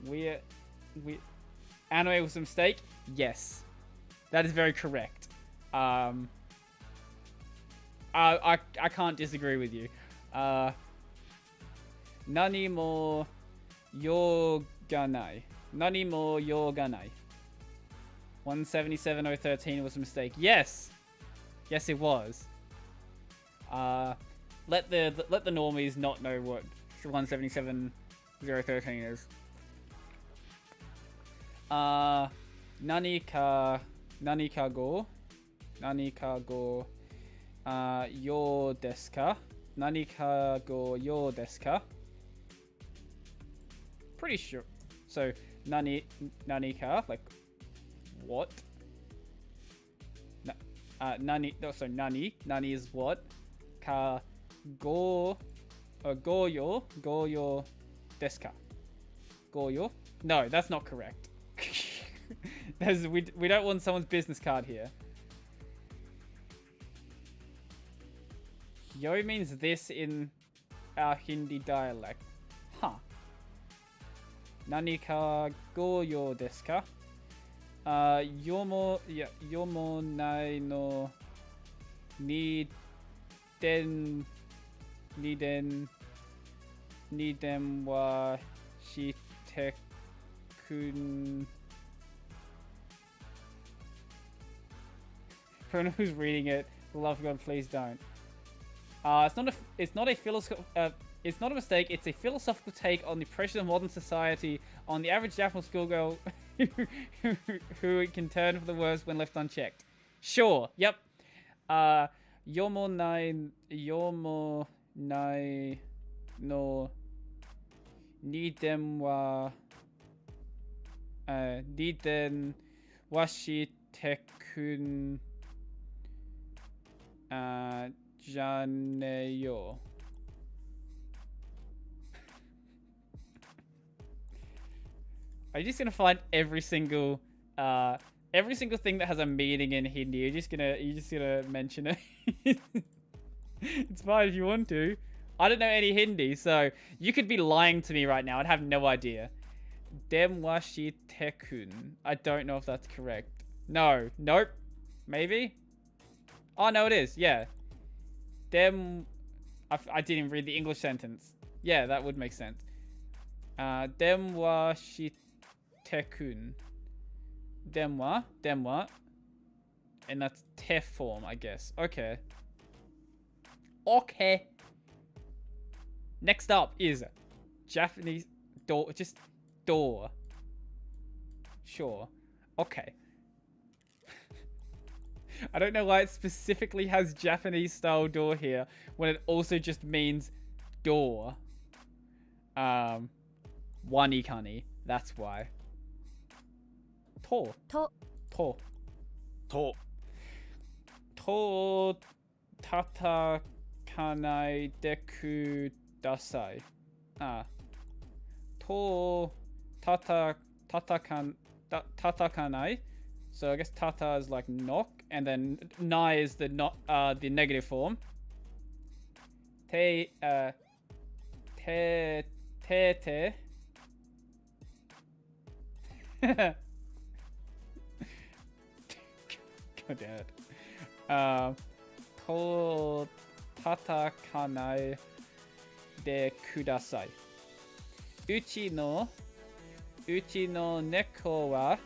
We anime was a mistake? Yes. That is very correct. I can't disagree with you. Nani mo yoganai. Nani mo yoganai. 177.013 was a mistake. Yes. Yes, it was. Let the normies not know what 177.013 is. Nani ka go yo desu ka? Nani ka go yo desu ka? Pretty sure. So, nani ka, like, what? Nani, no, so nani is what? Ka, goyo desu ka? Goyo? No, that's not correct. We don't want someone's business card here. Yo means this in our Hindi dialect. Huh. Nani ka goyo desu ka? Yomo nai no ni den wa shite kun. For anyone who's reading it, for the love of God, please don't. It's not a mistake. It's a philosophical take on the pressures of modern society on the average Japanese schoolgirl who can turn for the worst when left unchecked. Sure. Yep. Yomo nai no niden wa shite kun janeyo. Are you just gonna find every single thing that has a meaning in Hindi? You're just gonna mention it. It's fine if you want to. I don't know any Hindi, so you could be lying to me right now. I'd have no idea. Demwashi tekun. I don't know if that's correct. No. Nope. Maybe? Oh, no, it is. Yeah. I didn't even read the English sentence. Yeah, that would make sense. Demwashi tekun. Demwa. And that's te form, I guess. Okay. Okay. Next up is Japanese door. Just door. Sure. Okay. I don't know why it specifically has Japanese style door here when it also just means door. WaniKani. That's why. To. Tatakanai deku dasai. Tatakanai. So I guess tata is like knock, and then nai is the negative form. Te. God damn it. To tatakanai de kudasai. Uchi no neko wa.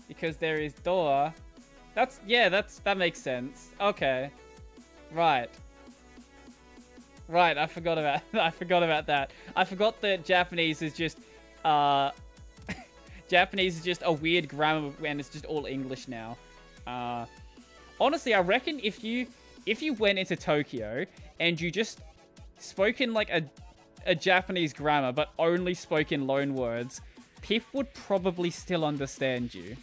Because there is door. That makes sense. Okay. Right. I forgot about that. I forgot that Japanese is just Japanese is just a weird grammar and it's just all English now. Honestly, I reckon if you went into Tokyo and you just spoke in like a Japanese grammar but only spoke in loan words, people would probably still understand you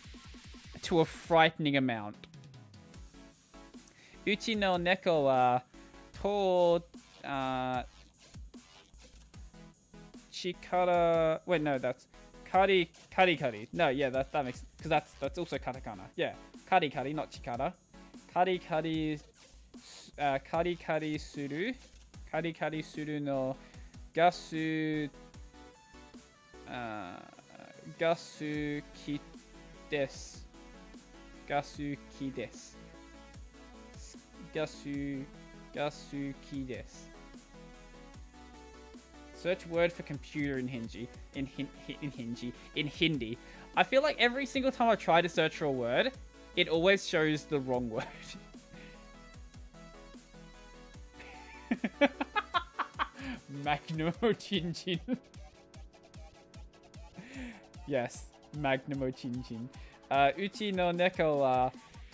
to a frightening amount. Uchi no neko wa to chikara. Wait, no, that's kari. No, yeah, that makes, because that's also katakana. Yeah, kari, not chikara. Kari suru no gasu ki desu. Gasu ki desu. Search word for computer in Hindi. In Hindi. I feel like every single time I try to search for a word, it always shows the wrong word. Magnamo Chinchin. Yes, Magnamo Chinchin. Uchi no neko wa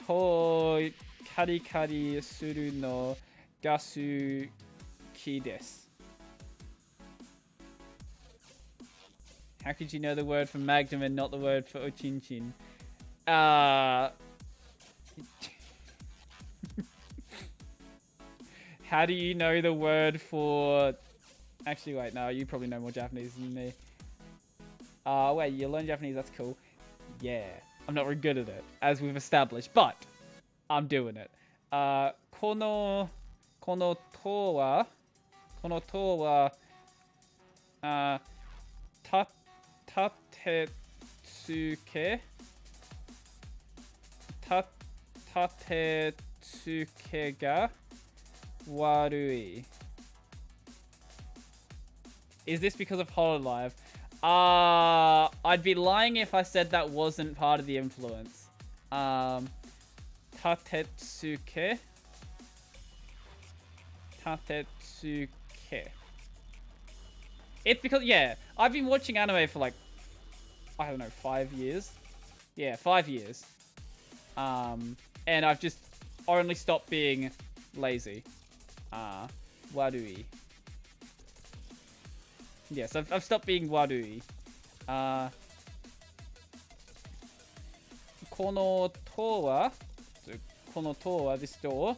to kari suru no gasu ki desu. How could you know the word for magnum and not the word for ochinchin? How do you know the word for... Actually, wait, no, you probably know more Japanese than me. Wait, you learn Japanese, that's cool. Yeah, I'm not very good at it, as we've established, but I'm doing it. Kono to wa, tatetsuke ga warui. Is this because of Hololive? I'd be lying if I said that wasn't part of the influence. Tatetsuke. It's because, yeah, I've been watching anime for like, I don't know, 5 years. Yeah, 5 years. And I've just only stopped being lazy. Warui. Yes, I've stopped being warui. Kono to wa, this door.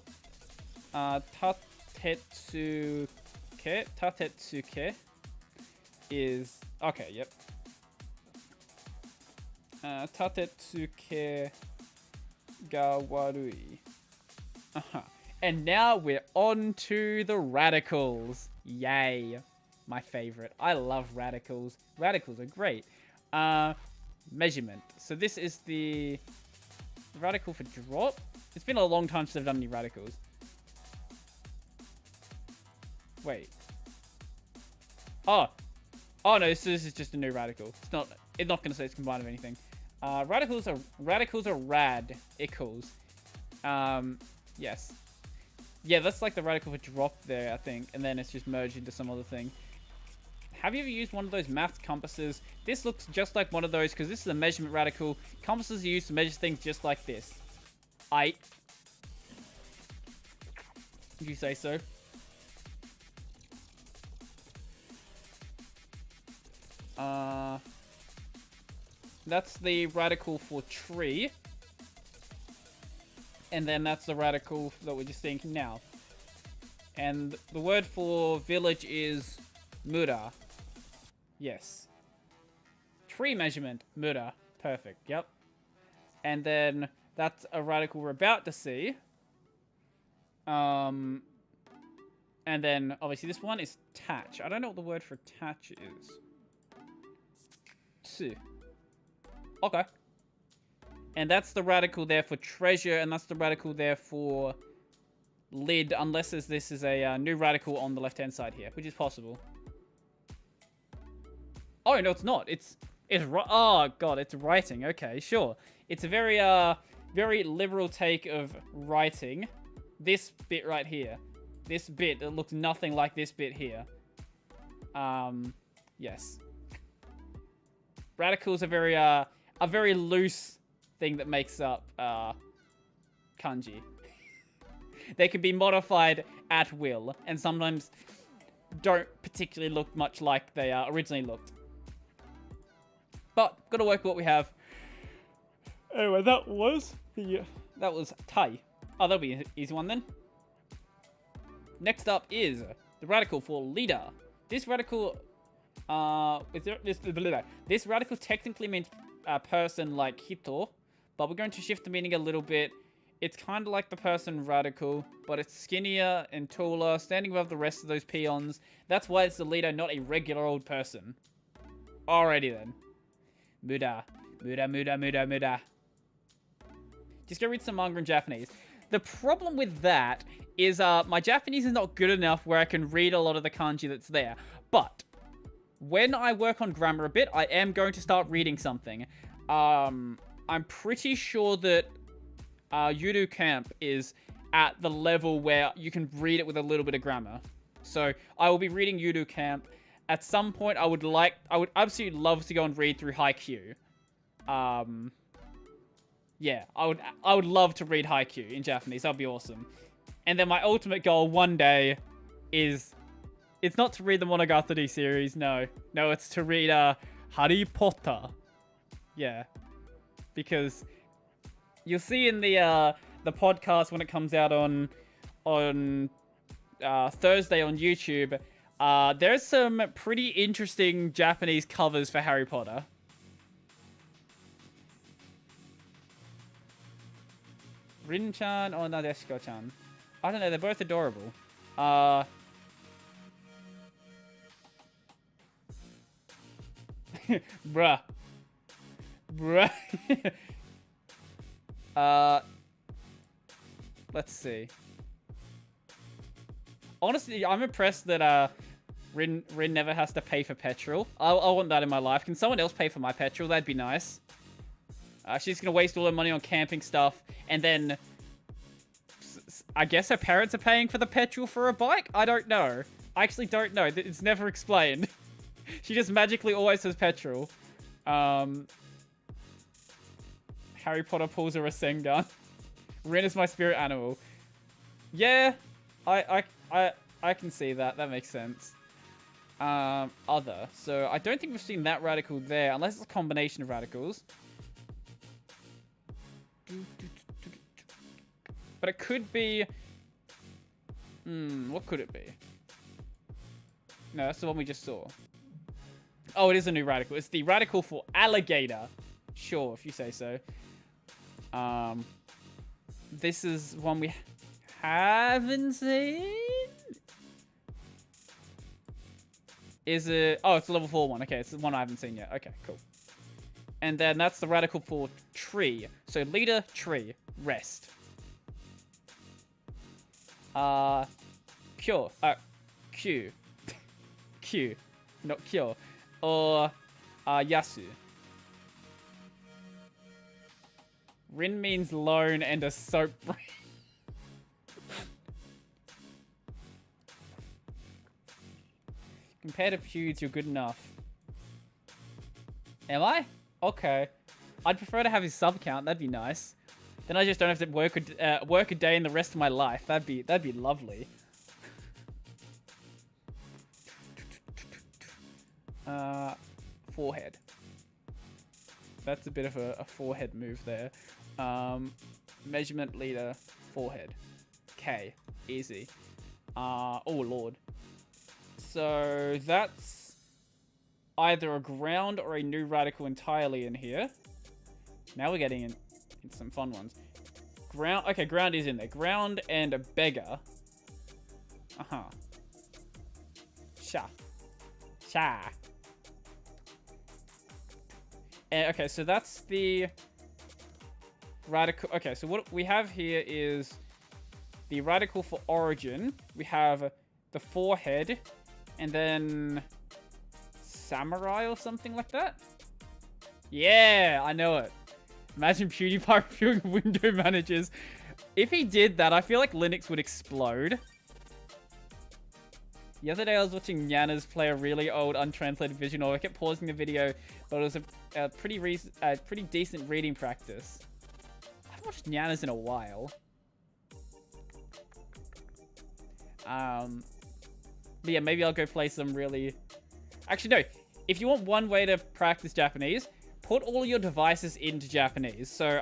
Tatetsuke is, okay, yep. Tatetsuke ga warui. And now we're on to the radicals. Yay. My favorite. I love radicals. Radicals are great. Measurement. So this is the radical for drop. It's been a long time since I've done any radicals. Wait. Oh no, this is just a new radical. It's not gonna say it's combined with anything. Radicals are radicals. Yes. Yeah, that's like the radical for drop there, I think. And then it's just merged into some other thing. Have you ever used one of those math compasses? This looks just like one of those because this is a measurement radical. Compasses are used to measure things just like this. You say so? That's the radical for tree. And then that's the radical that we're just thinking now. And the word for village is mura. Yes. Tree measurement, mura. Perfect, yep. And then that's a radical we're about to see. And then obviously this one is tatch. I don't know what the word for tatch is. Tsu. Okay. And that's the radical there for treasure, and that's the radical there for lid, unless this is a new radical on the left-hand side here, which is possible. Oh, no, it's not. It's oh, God, it's writing. Okay, sure. It's a very, very liberal take of writing. This bit right here. This bit that looks nothing like this bit here. Yes. Radicals are very loose thing that makes up kanji. They can be modified at will, and sometimes don't particularly look much like they originally looked. But gotta work with what we have. Anyway, that was Tai. Oh, that'll be an easy one then. Next up is the radical for leader. This radical, this radical technically means a person like hito, but we're going to shift the meaning a little bit. It's kind of like the person radical, but it's skinnier and taller, standing above the rest of those peons. That's why it's the leader, not a regular old person. Alrighty then. Muda. Just go read some manga in Japanese. The problem with that is my Japanese is not good enough where I can read a lot of the kanji that's there. But when I work on grammar a bit, I am going to start reading something. I'm pretty sure that Yuru Camp is at the level where you can read it with a little bit of grammar. So I will be reading Yuru Camp. At some point, I would absolutely love to go and read through Haikyuu. Yeah, I would love to read Haikyuu in Japanese. That'd be awesome. And then my ultimate goal one day is, it's not to read the Monogatari series. No, it's to read Harry Potter. Yeah. Because you'll see in the podcast when it comes out on Thursday on YouTube, there's some pretty interesting Japanese covers for Harry Potter. Rin-chan or Nadeshiko-chan? I don't know, they're both adorable. Bruh. Let's see. Honestly, I'm impressed that Rin never has to pay for petrol. I want that in my life. Can someone else pay for my petrol? That'd be nice. She's gonna waste all her money on camping stuff, and then I guess her parents are paying for the petrol for a bike? I don't know. I actually don't know. It's never explained. She just magically always has petrol. Harry Potter pulls a Rasengan. Rin is my spirit animal. Yeah, I can see that. That makes sense. Other. So I don't think we've seen that radical there, unless it's a combination of radicals. But it could be... what could it be? No, that's the one we just saw. Oh, it is a new radical. It's the radical for alligator. Sure, if you say so. This is one we haven't seen. Is it... Oh, it's a level 4 one. Okay, it's the one I haven't seen yet. Okay, cool. And then that's the radical for tree. So leader, tree, rest. Cure. Q. Q. Not cure. Or Yasu. Rin means lone and a soap brain. Compared to feuds, you're good enough. Am I? Okay. I'd prefer to have his sub count. That'd be nice. Then I just don't have to work a day in the rest of my life. That'd be lovely. Forehead. That's a bit of a forehead move there. Measurement leader, forehead. K. Easy. Oh, Lord. So that's either a ground or a new radical entirely in here. Now we're getting in some fun ones. Ground. Okay, ground is in there. Ground and a beggar. Uh-huh. Sha. Okay, so that's the radical. Okay, so what we have here is the radical for origin. We have the forehead, and then samurai or something like that. Yeah, I know it. Imagine PewDiePie reviewing window managers. If he did that, I feel like Linux would explode. The other day I was watching Nyanas play a really old untranslated vision novel. I kept pausing the video, but it was a pretty decent reading practice. I haven't watched Nyanas in a while. But yeah, maybe I'll go play some really... Actually, no. If you want one way to practice Japanese, put all your devices into Japanese. So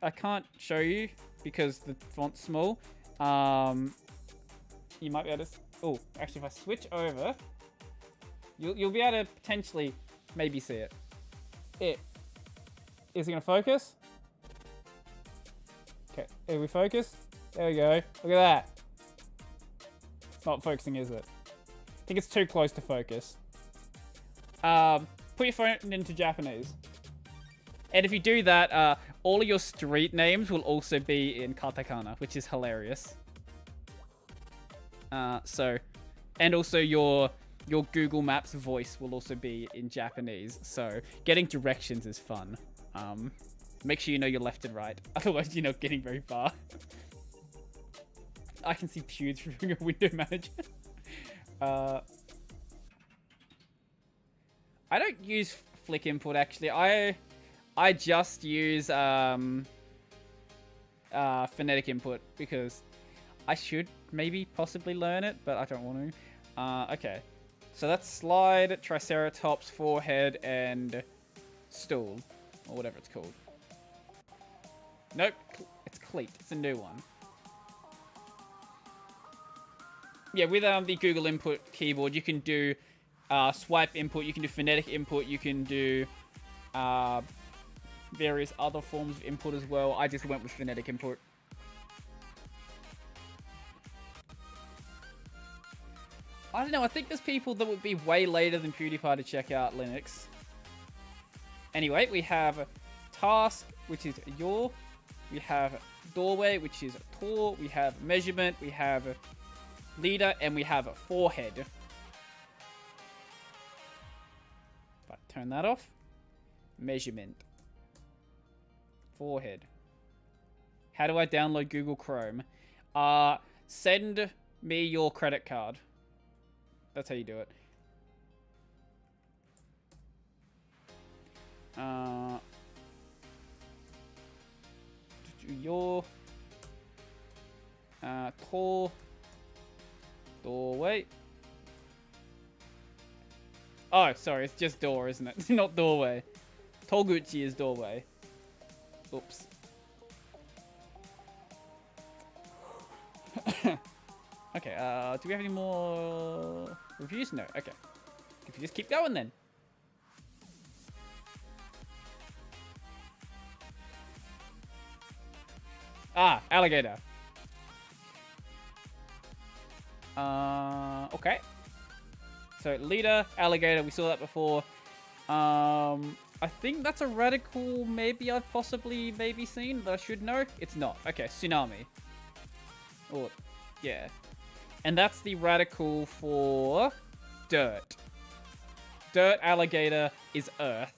I can't show you because the font's small. You might be able to... Oh, actually, if I switch over, you'll be able to potentially maybe see it. Is it going to focus? Okay, here we focus. There we go. Look at that. It's not focusing, is it? I think it's too close to focus. Put your phone into Japanese. And if you do that, all of your street names will also be in katakana, which is hilarious. And also your Google Maps voice will also be in Japanese. So getting directions is fun. Make sure you know your left and right. Otherwise, you're not getting very far. I can see Pewds reviewing a window manager. I don't use flick input actually. I just use phonetic input because I should maybe possibly learn it, but I don't want to. Okay, So that's slide, triceratops, forehead, and stool. Or whatever it's called. Nope. It's cleat. It's a new one. Yeah, with the Google input keyboard, you can do swipe input, you can do phonetic input, you can do various other forms of input as well. I just went with phonetic input. I don't know, I think there's people that would be way later than PewDiePie to check out Linux. Anyway, we have task, which is your. We have doorway, which is tor. We have measurement, we have leader, and we have a forehead. If I turn that off. Measurement. Forehead. How do I download Google Chrome? Send me your credit card. That's how you do it. Your tor doorway. Oh, sorry, it's just door, isn't it? Not doorway. Toguchi is doorway. Oops. Okay, do we have any more reviews? No, okay. If you just keep going then. Ah, alligator. Okay. So, leader, alligator, we saw that before. I think that's a radical maybe I've possibly maybe seen, but I should know. It's not. Okay, tsunami. Or, yeah. And that's the radical for dirt. Dirt alligator is earth.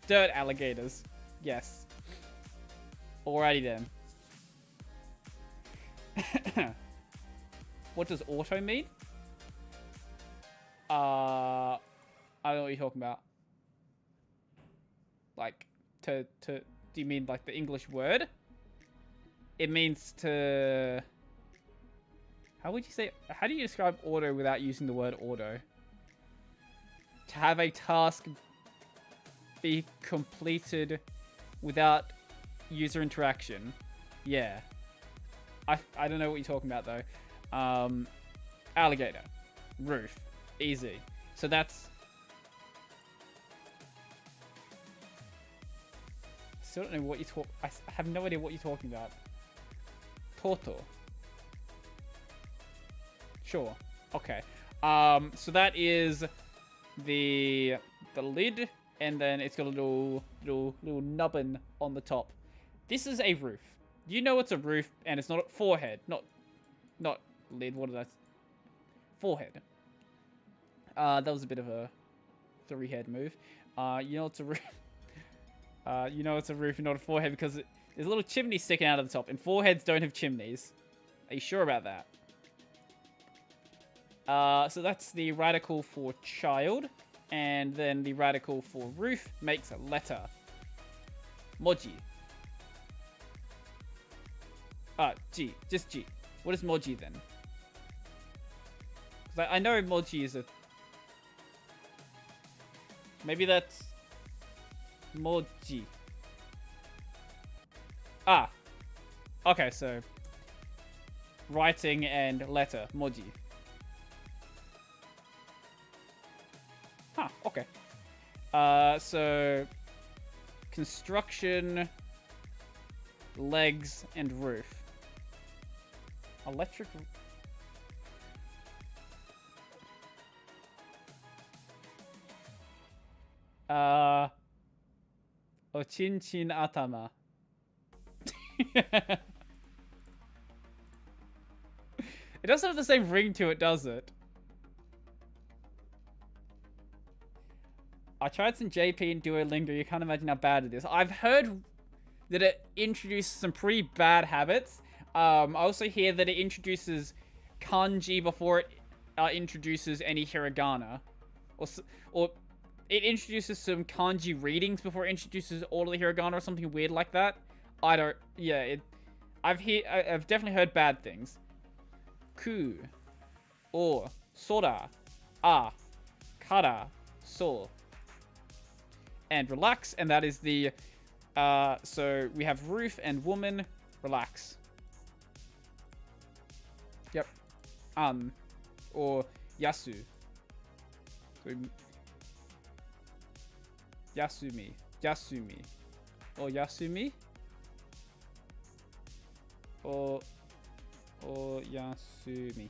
Dirt alligators. Yes. Alrighty then. What does auto mean? I don't know what you're talking about. Like, do you mean like the English word? It means to... How would you say... How do you describe auto without using the word auto? To have a task be completed without user interaction. Yeah. I don't know what you're talking about though. Alligator. Roof. Easy. So that's... Still don't know what you talk... I have no idea what you're talking about. Toto. Sure. Okay. So that is the lid, and then it's got a little nubbin on the top. This is a roof. You know it's a roof, and it's not a forehead. Not lid. What is that? Forehead. That was a bit of a three-head move. You know it's a roof. You know it's a roof and not a forehead because there's a little chimney sticking out of the top, and foreheads don't have chimneys. Are you sure about that? So that's the radical for child, and then the radical for roof makes a letter. Moji. G. Just G. What is moji then? Because I know moji is a... Maybe that's... Moji. Ah. Okay, so... Writing and letter. Moji. Huh, okay. So... Construction... Legs and roof. Electric... Ochinchin atama. It doesn't have the same ring to it, does it? I tried some JP and Duolingo. You can't imagine how bad it is. I've heard that it introduces some pretty bad habits. I also hear that it introduces kanji before it introduces any hiragana. Or it introduces some kanji readings before it introduces all of the hiragana or something weird like that. I don't... Yeah, I've definitely heard bad things. Ku. or, sora, a, kara, so. And relax, and that is the, so we have roof and woman, relax. Yep. Or yasu. So, yasumi, yasumi, or yasumi, or yasumi.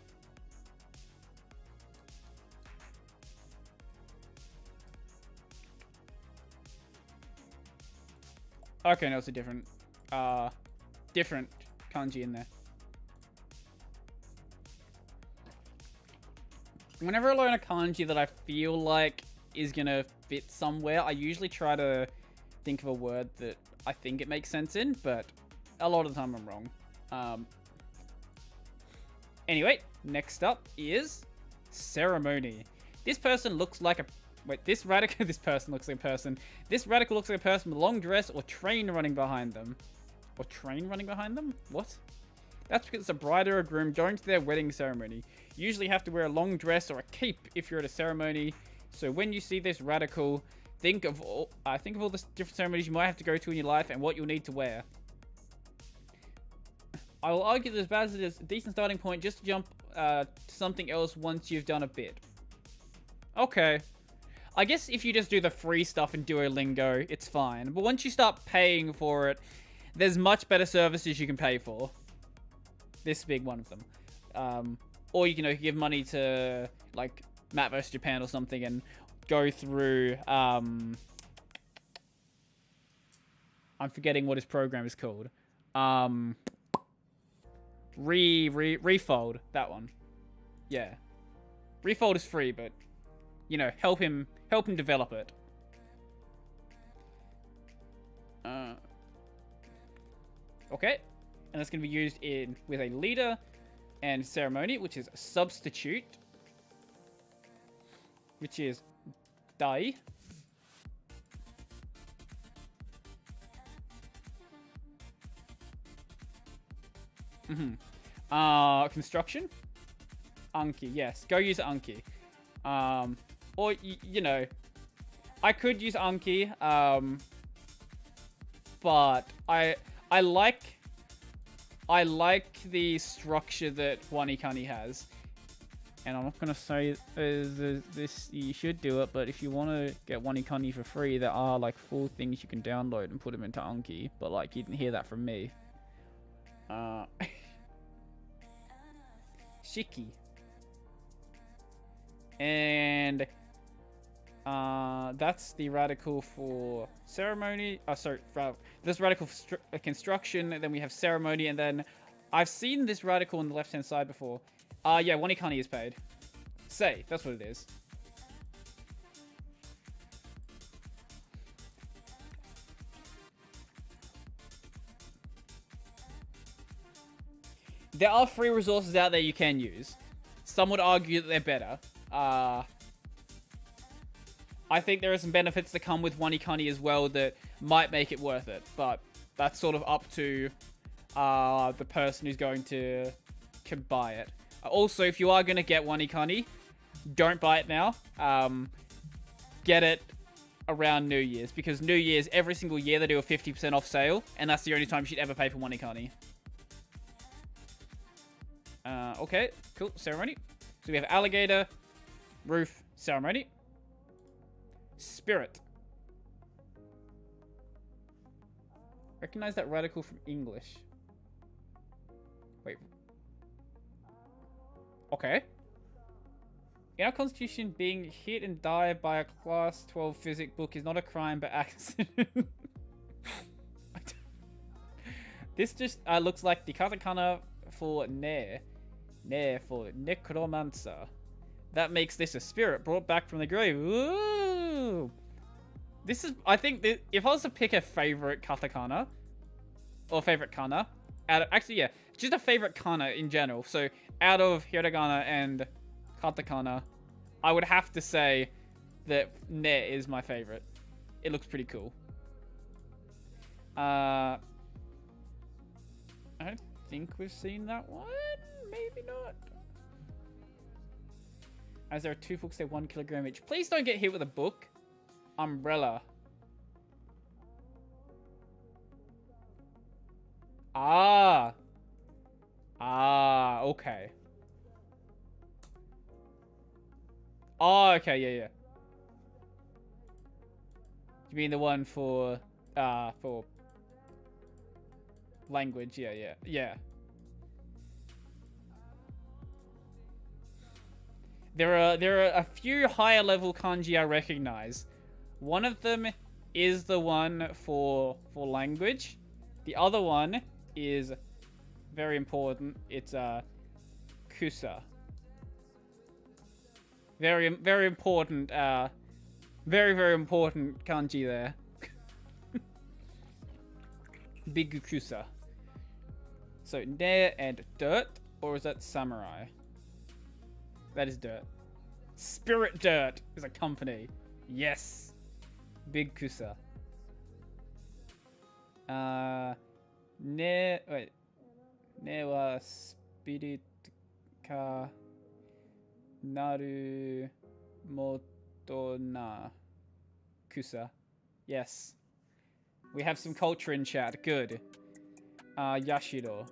Okay, no, it's a different kanji in there. Whenever I learn a kanji that I feel like is gonna fit somewhere, I usually try to think of a word that I think it makes sense in, but a lot of the time I'm wrong. Anyway, next up is ceremony. This person looks like a... Wait, this radical... This person looks like a person. This radical looks like a person with a long dress or train running behind them. Or train running behind them? What? That's because it's a bride or a groom going to their wedding ceremony. You usually have to wear a long dress or a cape if you're at a ceremony. So when you see this radical, think of all the different ceremonies you might have to go to in your life and what you'll need to wear. I will argue that as bad as it is, a decent starting point just to jump to something else once you've done a bit. Okay. I guess if you just do the free stuff in Duolingo, it's fine. But once you start paying for it, there's much better services you can pay for. This being one of them. Or you can give money to, like, Matt vs. Japan or something and go through, I'm forgetting what his program is called. Refold, that one. Yeah. Refold is free, but, help him develop it. Okay. And that's going to be used with a leader and ceremony, which is a substitute, which is dai. Construction. Anki, yes. Go use Anki. Or, I could use Anki, but I like the structure that WaniKani has. And I'm not going to say this you should do it, but if you want to get WaniKani for free, there are like 4 things you can download and put them into Anki. But like, you didn't hear that from me. Shiki. And that's the radical for ceremony. This radical for construction. And then we have ceremony, and then I've seen this radical on the left-hand side before. Yeah, WaniKani is paid. Say, that's what it is. There are free resources out there you can use. Some would argue that they're better. I think there are some benefits that come with WaniKani as well that might make it worth it, but that's sort of up to the person who's going to buy it. Also, if you are going to get WaniKani, don't buy it now. Get it around New Year's, because New Year's, every single year, they do a 50% off sale, and that's the only time you should ever pay for WaniKani. Okay, cool. Ceremony. So we have alligator, roof, ceremony. Spirit. Recognize that radical from English. Wait. Okay. In our constitution, being hit and died by a class 12 physics book is not a crime but accident. This just looks like the katakana for ne. Ne for necromancer. That makes this a spirit brought back from the grave. Ooh. This is, I think, if I was to pick a favorite katakana, or favorite kana, actually, yeah, just a favorite kana in general. So, out of hiragana and katakana, I would have to say that ne is my favorite. It looks pretty cool. I don't think we've seen that one. Maybe not. As there are 2 books, they're 1 kilogram each. Please don't get hit with a book. Umbrella. Ah. Ah, okay. Oh, okay, yeah. You mean the one for language? Yeah. There are a few higher level kanji I recognize. One of them is the one for language. The other one is very important. It's kusa. Very important. Very important kanji there. Big kusa. So ne and dirt, or is that samurai? That is dirt. Spirit Dirt is a company. Yes. Big kusa. Ne wa spirit ka naru moto na kusa. Yes. We have some culture in chat. Good. Yashiro.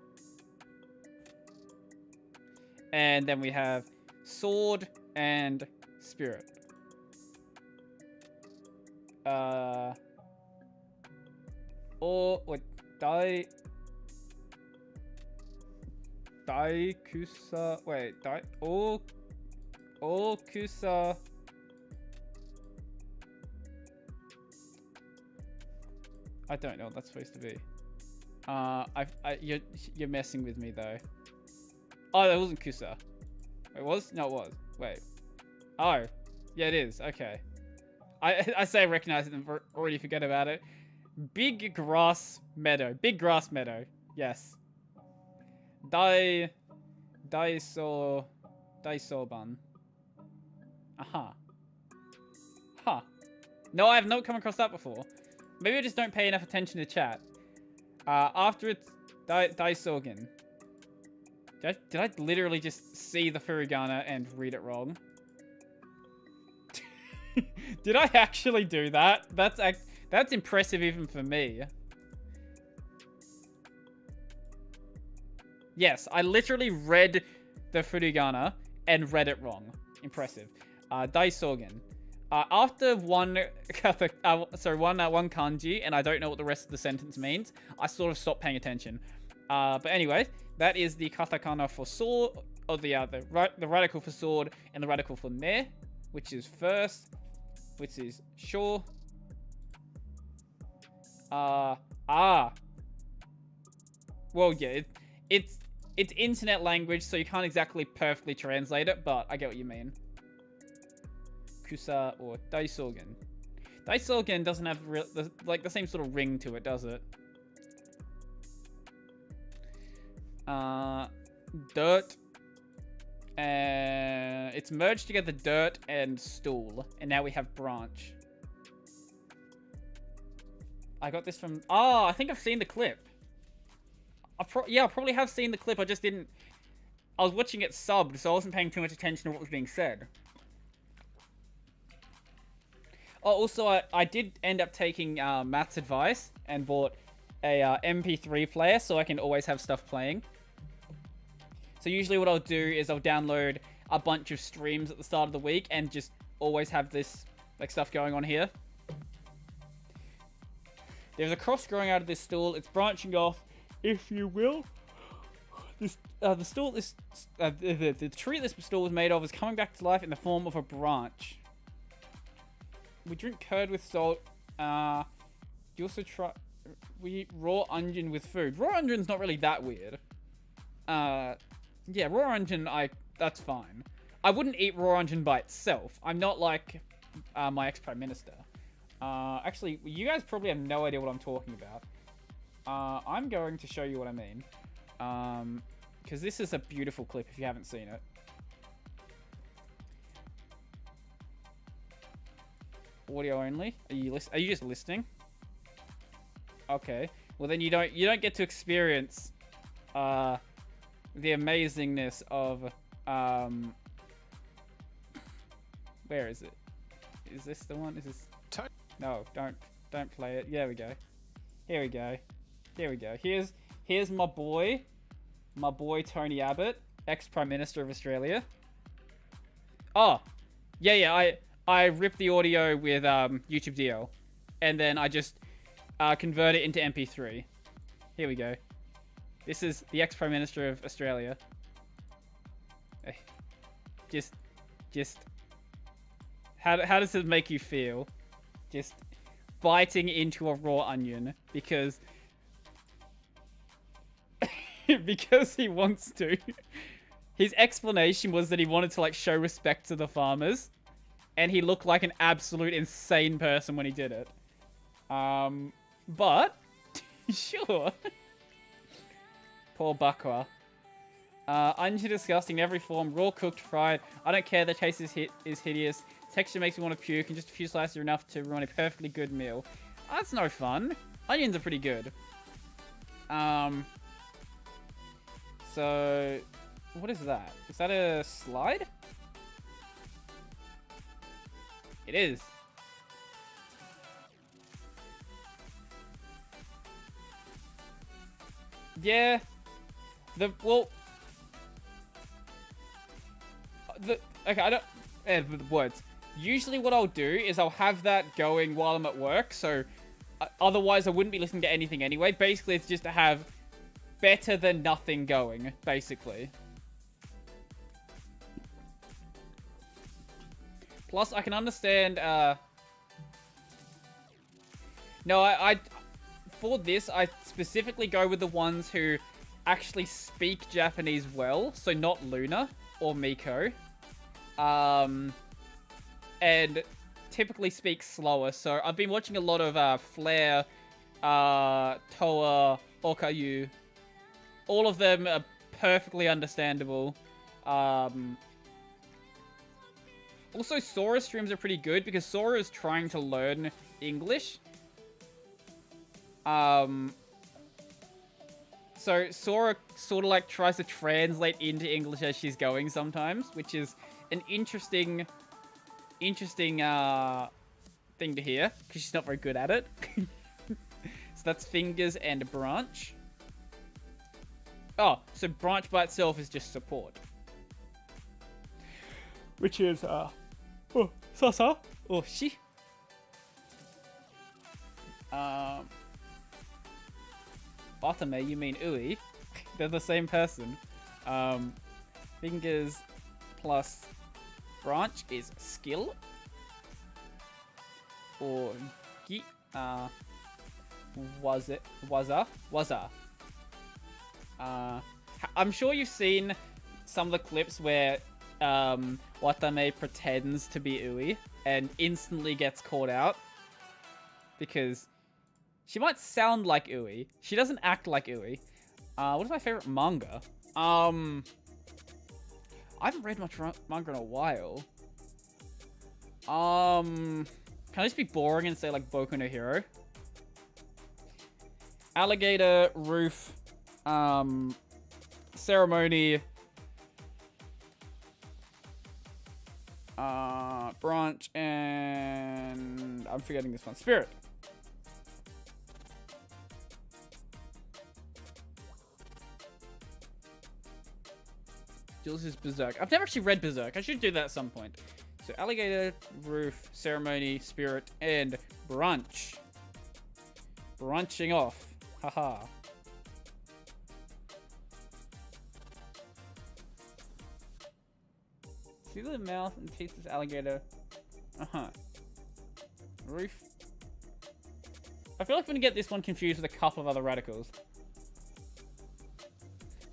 And then we have sword and spirit. Or what? Daikusa. Wait. Okusa. I don't know what that's supposed to be. You're messing with me though. Oh, that wasn't kusa. It was? No, it was. Wait. Oh. Yeah, it is. Okay. I say I recognize it and already forget about it. Big grass meadow. Big grass meadow. Yes. Daisoban. Aha. Huh. No, I have not come across that before. Maybe I just don't pay enough attention to chat. After it's Daisogen. Did I literally just see the furigana and read it wrong? Did I actually do that? That's impressive even for me. Yes, I literally read the furigana and read it wrong. Impressive. Daisogen. After one kanji, and I don't know what the rest of the sentence means, I sort of stopped paying attention. But anyway, that is the katakana for sword, or the radical for sword, and the radical for ne, which is first, which is sure. Well, yeah, it's internet language, so you can't exactly perfectly translate it, but I get what you mean. Kusa or Daisogen. Daisogen doesn't have the same sort of ring to it, does it? Dirt. It's merged together dirt and stool, and now we have branch. I got this from... Oh, I think I've seen the clip. Yeah, I probably have seen the clip. I just didn't... I was watching it subbed, so I wasn't paying too much attention to what was being said. Oh, also, I did end up taking Matt's advice and bought a MP3 player so I can always have stuff playing. So usually what I'll do is I'll download a bunch of streams at the start of the week and just always have this stuff going on here. There's a cross growing out of this stool. It's branching off, if you will. This the tree this stool was made of is coming back to life in the form of a branch. We drink curd with salt. You also try... We eat raw onion with food. Raw onion's not really that weird. Yeah, raw onion, that's fine. I wouldn't eat raw onion by itself. I'm not like my ex-prime minister. Actually, you guys probably have no idea what I'm talking about. I'm going to show you what I mean. Because this is a beautiful clip if you haven't seen it. Audio only? Are you just listening? Okay. Well, then you don't get to experience the amazingness of Where is it? Is this the one? Is this? Ti- No, don't play it. There we go. Here we go. Here we go. Here's my boy Tony Abbott, ex-Prime Minister of Australia. Oh, yeah. I ripped the audio with YouTube DL, and then I just convert it into MP3. Here we go. This is the ex-Prime Minister of Australia. Just, how does it make you feel? Just biting into a raw onion because because he wants to. His explanation was that he wanted to like show respect to the farmers, and he looked like an absolute insane person when he did it. But sure. Poor Bakwa. Onions are disgusting in every form. Raw, cooked, fried. I don't care. The taste is hideous. Texture makes me want to puke, and just a few slices are enough to ruin a perfectly good meal. That's no fun. Onions are pretty good. So, what is that? Is that a slide? It is. Yeah. Okay, I don't... the words. Usually what I'll do is I'll have that going while I'm at work, so... otherwise I wouldn't be listening to anything anyway. Basically, it's just to have better than nothing going, basically. Plus, I can understand, No, I... For this, I specifically go with the ones who actually speak Japanese well, so not Luna or Miko. And typically speak slower, so I've been watching a lot of Flare, Toa, Okayu. All of them are perfectly understandable. Also, Sora streams are pretty good because Sora is trying to learn English. So Sora sort of like tries to translate into English as she's going sometimes, which is an interesting thing to hear because she's not very good at it. So that's Fingers and Branch. Oh, so Branch by itself is just support. Which is, Sasa, or Shi. Otame, you mean Ui. They're the same person. Fingers plus Branch is skill. Or Gi, Waza. I'm sure you've seen some of the clips where Watame pretends to be Ui and instantly gets caught out because she might sound like Ui. She doesn't act like Ui. What is my favorite manga? I haven't read much manga in a while. Can I just be boring and say like Boku no Hero? Alligator, Roof, Ceremony, Branch, and I'm forgetting this one. Spirit. Jules is Berserk. I've never actually read Berserk. I should do that at some point. So Alligator, Roof, Ceremony, Spirit, and Branch. Branching off. Haha. See the mouth and teeth of this alligator? Uh-huh. Roof. I feel like I'm gonna get this one confused with a couple of other radicals.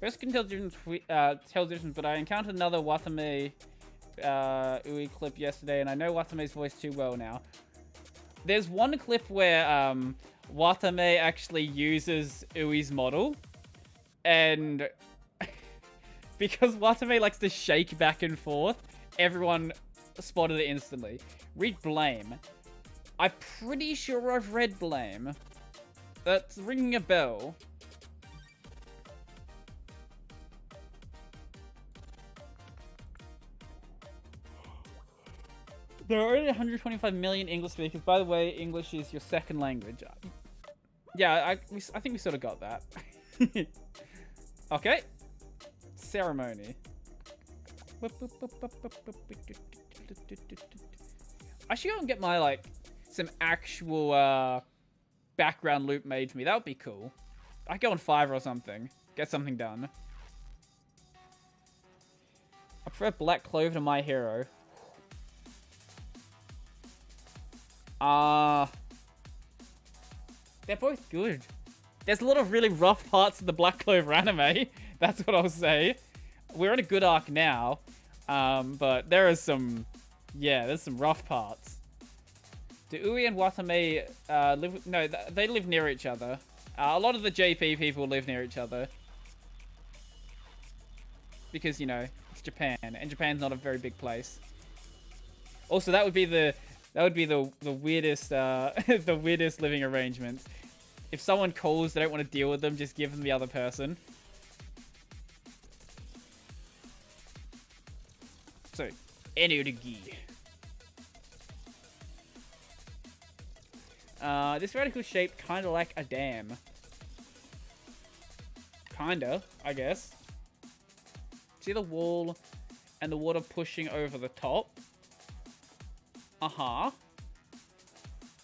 First can tell difference, but I encountered another Watame Ui clip yesterday, and I know Watame's voice too well now. There's one clip where Watame actually uses Ui's model, and because Watame likes to shake back and forth, everyone spotted it instantly. Read Blame. I'm pretty sure I've read Blame. That's ringing a bell. There are only 125 million English speakers. By the way, English is your second language. Yeah, I think we sort of got that. Okay. Ceremony. I should go and get my, like, some actual background loop made for me. That would be cool. I go on Fiverr or something. Get something done. I prefer Black Clover to My Hero. They're both good. There's a lot of really rough parts of the Black Clover anime. That's what I'll say. We're in a good arc now. But there is some... Yeah, there's some rough parts. Do Ui and Watame live... No, they live near each other. A lot of the JP people live near each other. Because, you know, it's Japan. And Japan's not a very big place. Also, that would be the weirdest the weirdest living arrangements. If someone calls, they don't want to deal with them, just give them the other person. So, energy. This radical shape kind of like a dam. Kinda, I guess. See the wall and the water pushing over the top? Uh-huh.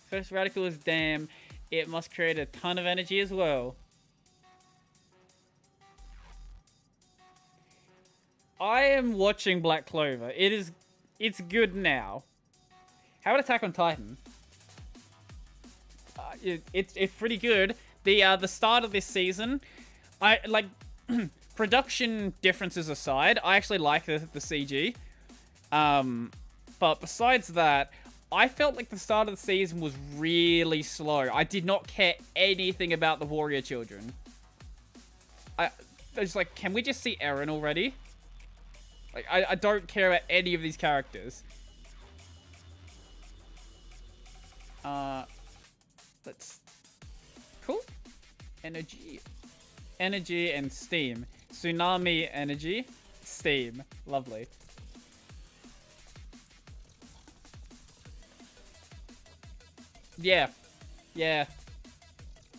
First radical is dam. It must create a ton of energy as well. I am watching Black Clover. It's good now. How about Attack on Titan? It's pretty good. The start of this season, I like production differences aside, I actually like the CG. But besides that, I felt like the start of the season was really slow. I did not care anything about the warrior children. I was like, can we just see Eren already? Like, I don't care about any of these characters. Let's... Cool. Energy. Energy and steam. Tsunami energy. Steam. Lovely. Yeah. Yeah.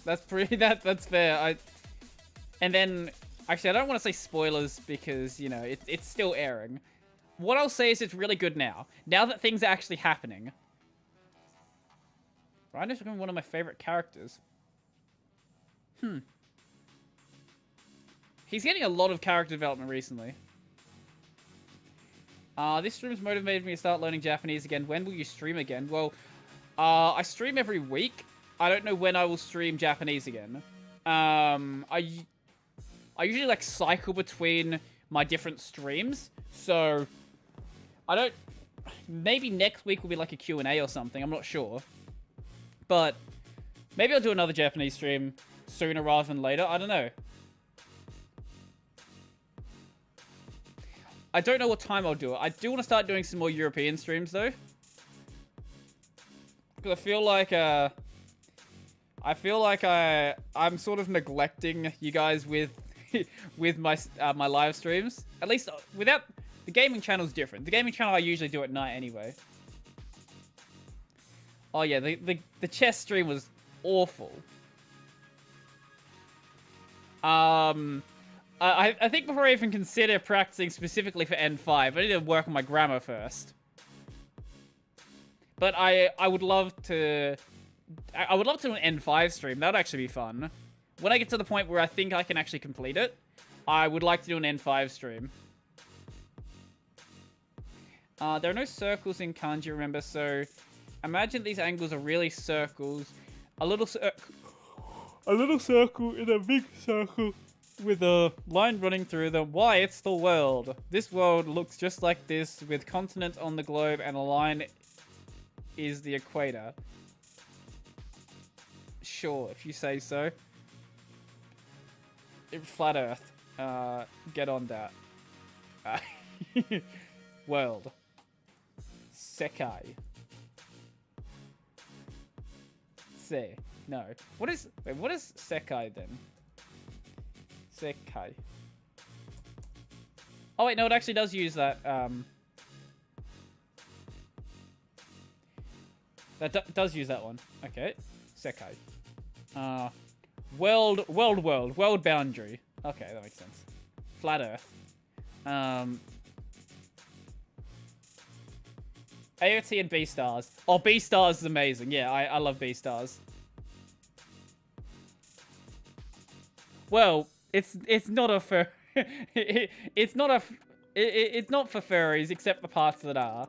That's pretty... That's fair. And then... Actually, I don't want to say spoilers because, you know, it's still airing. What I'll say is it's really good now. Now that things are actually happening. Ryan's becoming one of my favorite characters. He's getting a lot of character development recently. This stream's motivated me to start learning Japanese again. When will you stream again? Well, I stream every week. I don't know when I will stream Japanese again. I usually, like, cycle between my different streams. So, I don't... Maybe next week will be, like, a Q&A or something. I'm not sure. But, maybe I'll do another Japanese stream sooner rather than later. I don't know. I don't know what time I'll do it. I do want to start doing some more European streams, though. Because I feel like I'm sort of neglecting you guys with with my my live streams. At least without the gaming channel's different. The gaming channel I usually do at night anyway. Oh yeah, the chess stream was awful. I think before I even consider practicing specifically for N5, I need to work on my grammar first. But I would love to do an N5 stream. That would actually be fun. When I get to the point where I think I can actually complete it, I would like to do an N5 stream. There are no circles in Kanji, remember, so imagine these angles are really circles. A little circle in a big circle with a line running through them. Why, it's the world. This world looks just like this, with continents on the globe and a line is the equator. Sure, if you say so. Flat Earth. Get on that. World. Sekai. Se. No. What is Sekai then? Sekai. Oh wait, no, it actually does use that. That does use that one. Okay. Sekai. World boundary. Okay, that makes sense. Flat Earth. AOT and B stars. Oh, B stars is amazing. Yeah, I love B stars. Well, it's not a fur. It's not a. It's not for furries except the parts that are.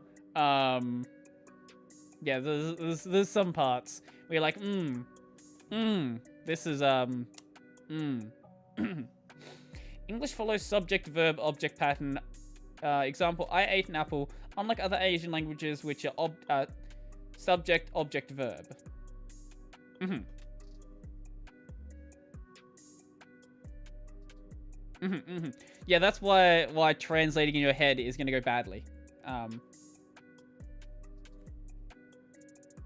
Yeah, there's some parts where you're like, this is English follows subject verb object pattern. Example: I ate an apple. Unlike other Asian languages, which are subject object verb. Yeah, that's why translating in your head is going to go badly.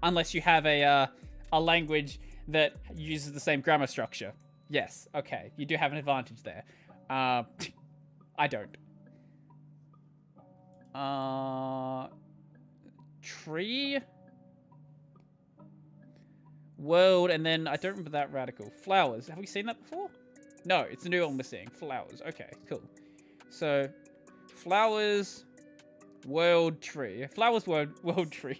Unless you have a language that uses the same grammar structure. Yes, okay, you do have an advantage there. I don't. Tree? World, and then I don't remember that radical. Flowers. Have we seen that before? No, it's a new one we're seeing. Flowers. Okay, cool. So, flowers, world, tree. Flowers, world, tree.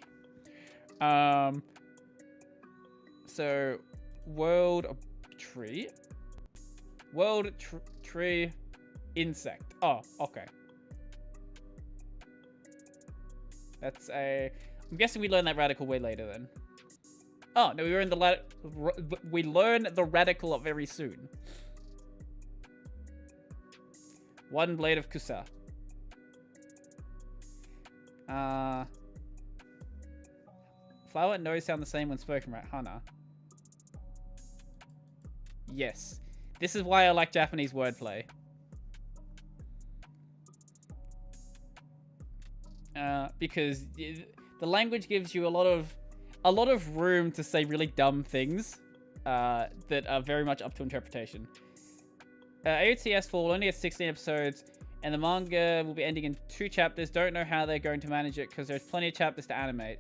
So, world, tree. World, tree, insect. Oh, okay. That's a... I'm guessing we learn that radical way later then. Oh, no, we learn we learn the radical very soon. One blade of kusa. Flower and nose sound the same when spoken, right? Hana. Yes. This is why I like Japanese wordplay. Because the language gives you a lot of room to say really dumb things that are very much up to interpretation. AOTS4 will only have 16 episodes, and the manga will be ending in 2 chapters. Don't know how they're going to manage it because there's plenty of chapters to animate.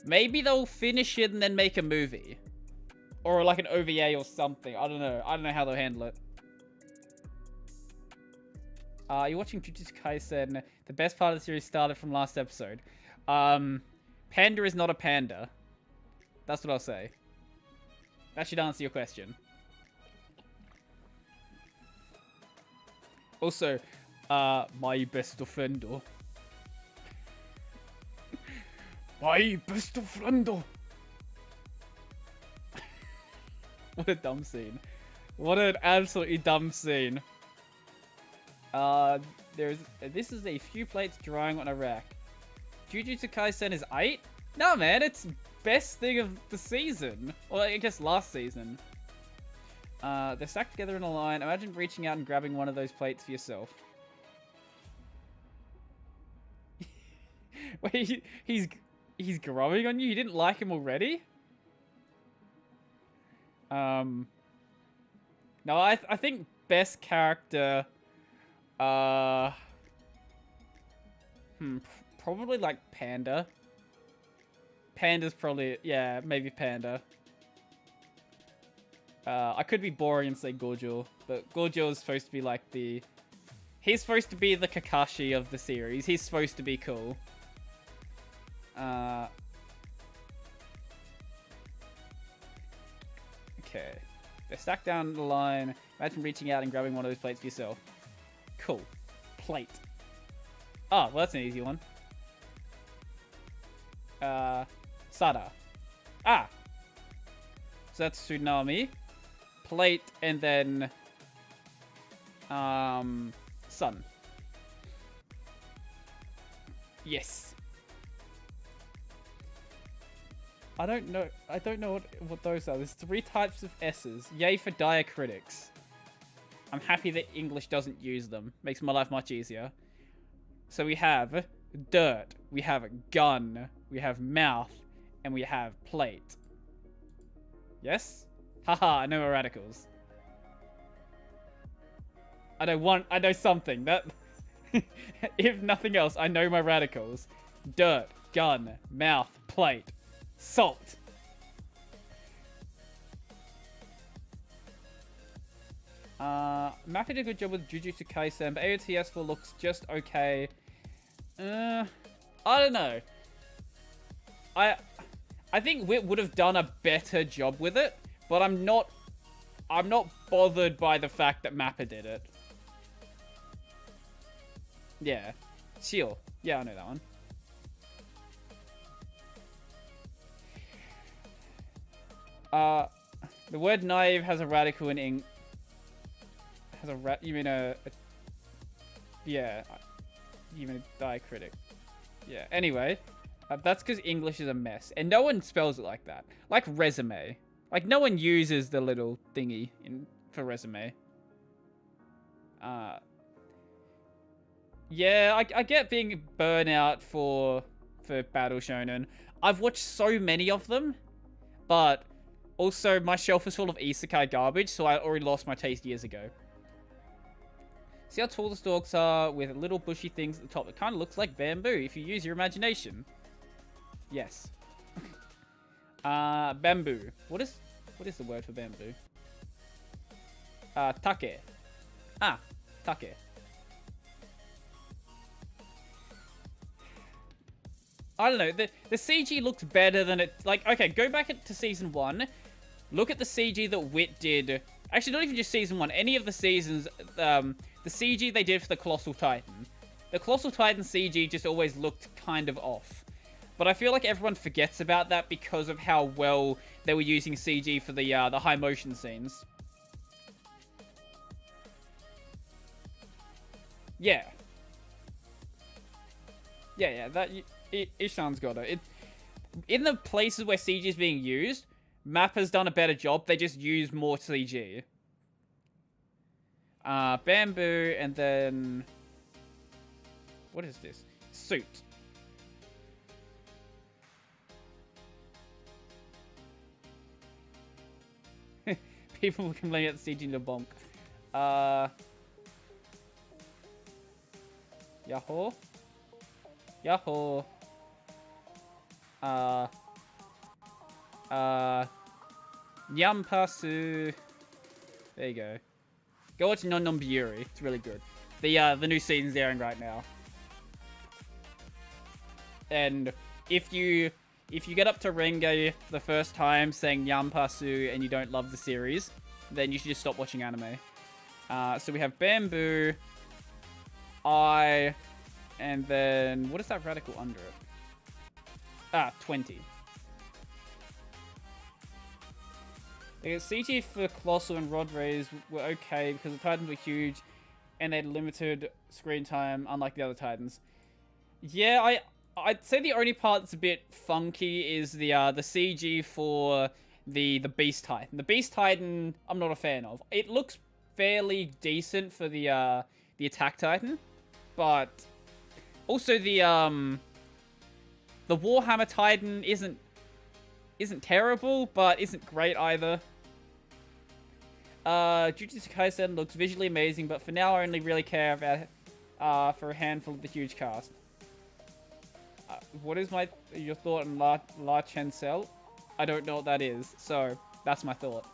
Maybe they'll finish it and then make a movie, or like an OVA or something. I don't know. I don't know how they'll handle it. You're watching Jujutsu Kaisen. The best part of the series started from last episode. Panda is not a panda. That's what I'll say. That should answer your question. Also, my best friend. My best friend. What a dumb scene. What an absolutely dumb scene. This is a few plates drying on a rack. Jujutsu Kaisen is 8? No, man, it's best thing of the season. Well, I guess last season. They're stacked together in a line. Imagine reaching out and grabbing one of those plates for yourself. Wait, he's growing on you? You didn't like him already? No, I think best character... probably like Panda. Panda's probably... Yeah, maybe Panda. I could be boring and say Gojo, but Gojo is supposed to be like the... He's supposed to be the Kakashi of the series. He's supposed to be cool. Okay. They're stacked down the line. Imagine reaching out and grabbing one of those plates for yourself. Cool. Plate. Oh, well, that's an easy one. Sada. Ah! So that's Tsunami. Plate, and then... Sun. Yes. I don't know what those are. There's 3 types of S's. Yay for diacritics. I'm happy that English doesn't use them. Makes my life much easier. So we have dirt, we have gun, we have mouth, and we have plate. Yes? Haha, I know my radicals. I know something. That if nothing else, I know my radicals. Dirt, gun, mouth, plate. plate. Salt. Mappa did a good job with Jujutsu Kaisen, but AOTS 4 looks just okay. I don't know. I think Wit would have done a better job with it, but I'm not bothered by the fact that Mappa did it. Yeah. Seal. Yeah, I know that one. The word naive has a radical in ing. Has a you mean a yeah. You mean a diacritic. Yeah. Anyway, that's because English is a mess, and no one spells it like that. Like resume. Like no one uses the little thingy for resume. Yeah, I get being burnout for Battle Shonen. I've watched so many of them, but also my shelf is full of isekai garbage, so I already lost my taste years ago. See how tall the stalks are with little bushy things at the top? It kind of looks like bamboo if you use your imagination. Yes. Bamboo. What is the word for bamboo? Take. Take. I don't know. The CG looks better than it... Like, okay, go back to Season 1. Look at the CG that Wit did. Actually, not even just Season 1. Any of the seasons, the CG they did for the Colossal Titan. The Colossal Titan CG just always looked kind of off. But I feel like everyone forgets about that because of how well they were using CG for the high motion scenes. Yeah. Yeah, that... Ishan's got it. In the places where CG is being used, Mappa's done a better job. They just use more CG. Bamboo, and then... What is this? Suit. People will complain at the CG in the bonk. Yahoo. Yahoo. Nyampasu. There you go. Go watch Non Non Biuri. It's really good. The new season's airing right now. And if you get up to Renge the first time saying Nyampasu and you don't love the series, then you should just stop watching anime. So we have Bamboo, and then what is that radical under it? 20. The CG for Colossal and Rod Rays were okay because the Titans were huge and they had limited screen time, unlike the other Titans. Yeah, I'd say the only part that's a bit funky is the CG for the Beast Titan. The Beast Titan, I'm not a fan of. It looks fairly decent for the Attack Titan, but also the Warhammer Titan isn't terrible, but isn't great either. Jujutsu Kaisen looks visually amazing, but for now I only really care about for a handful of the huge cast. What is your thought on La Chancel? I don't know what that is, so that's my thought.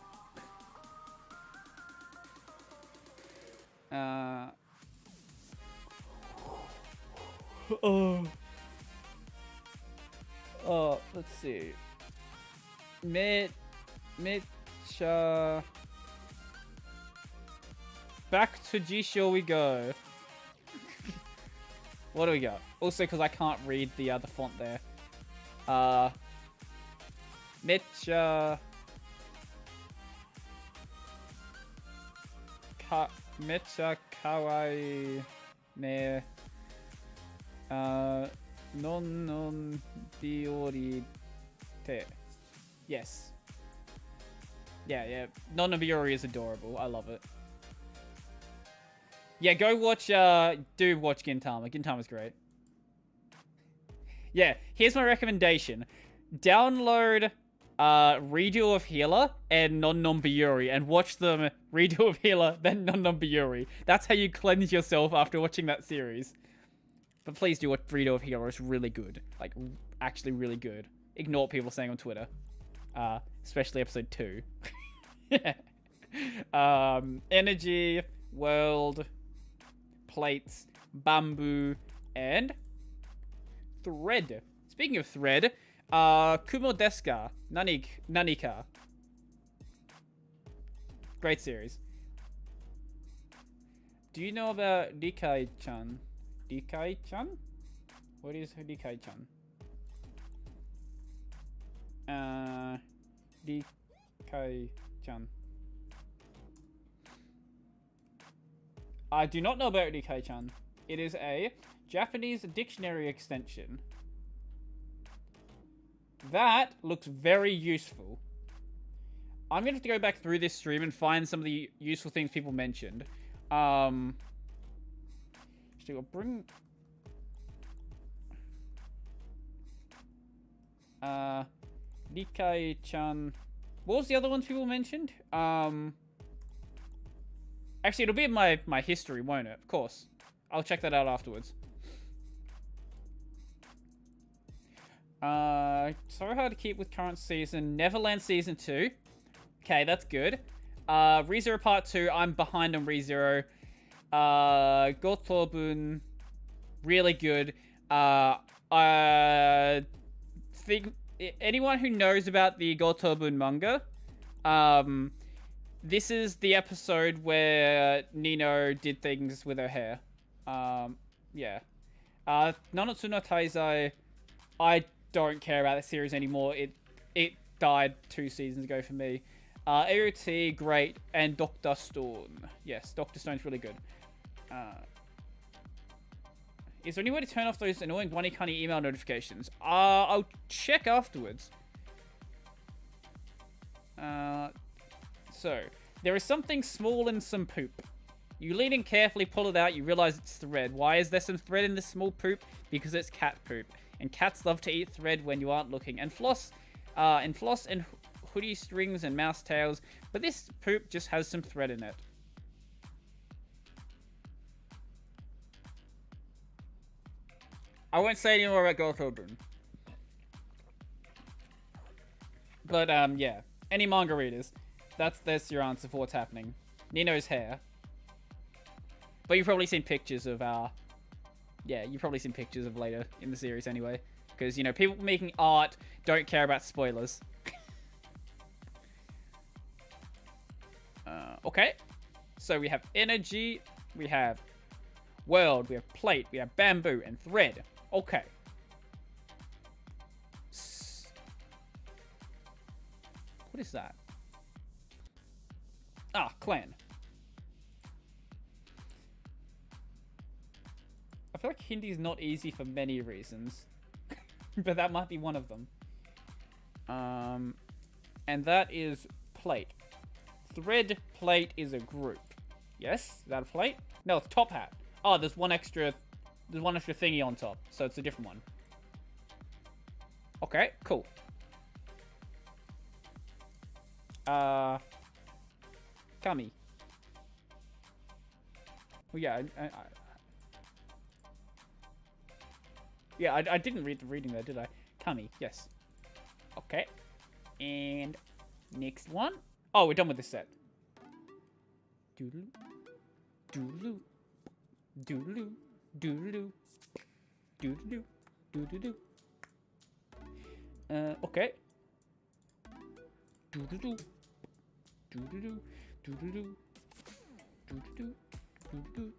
Let's see. Mecha. Back to Jisho we go. What do we got? Also, because I can't read the font there. Mecha. Mecha kawaii ne. Non biori te. Yes. Yeah. Non biori is adorable. I love it. Yeah, go watch, do watch Gintama. Gintama's great. Yeah, here's my recommendation. Download, Redo of Healer and Non Biuri and watch them Redo of Healer, then Non Biuri. That's how you cleanse yourself after watching that series. But please do watch Redo of Healer. It's really good. Like, actually really good. ignore what people are saying on Twitter. Especially episode 2. Energy, world, plates, bamboo, and thread. Speaking of thread, Kumo desu ka? Nanika. Great series. Do you know about Rikai-chan? Rikai-chan? What is Rikai-chan? Rikai-chan. I do not know about Rikai-chan. It is a Japanese dictionary extension. That looks very useful. I'm going to have to go back through this stream and find some of the useful things people mentioned. So we'll bring... Rikai-chan... What was the other ones people mentioned? Actually, it'll be in my history, won't it? Of course. I'll check that out afterwards. So hard to keep with current season. Neverland Season 2. Okay, that's good. ReZero Part 2. I'm behind on ReZero. Gotobun. Really good. I think anyone who knows about the Gotobun manga, this is the episode where Nino did things with her hair. Yeah. Nanotsu no Taizai, I don't care about the series anymore. It died 2 seasons ago for me. AOT, great. And Dr. Stone. Yes, Dr. Stone's really good. Is there any way to turn off those annoying WaniKani email notifications? I'll check afterwards. So, there is something small and some poop. You lean in carefully, pull it out, you realize it's thread. Why is there some thread in this small poop? Because it's cat poop. And cats love to eat thread when you aren't looking. And floss and hoodie strings and mouse tails. But this poop just has some thread in it. I won't say any more about Gotobun. But, yeah. Any manga readers, that's your answer for what's happening. Nino's hair. But you've probably seen pictures of, yeah, you've probably seen pictures of later in the series anyway. Because, you know, people making art don't care about spoilers. Okay. So we have energy, we have world, we have plate, we have bamboo, and thread. Okay. What is that? Ah, clan. I feel like Hindi is not easy for many reasons. But that might be one of them. And that is plate. Thread plate is a group. Yes? Is that a plate? No, it's top hat. Oh, there's one extra thingy on top. So it's a different one. Okay, cool. Kami. Well, yeah, I didn't read the reading there, did I? Kami, yes. Okay. And next one. Oh, we're done with this set. Doodaloo. Doodaloo. Doodaloo. Doodaloo. Doodaloo. Doodaloo. Okay. Doodaloo. Doodaloo. Doodaloo. Doodaloo. Doodaloo.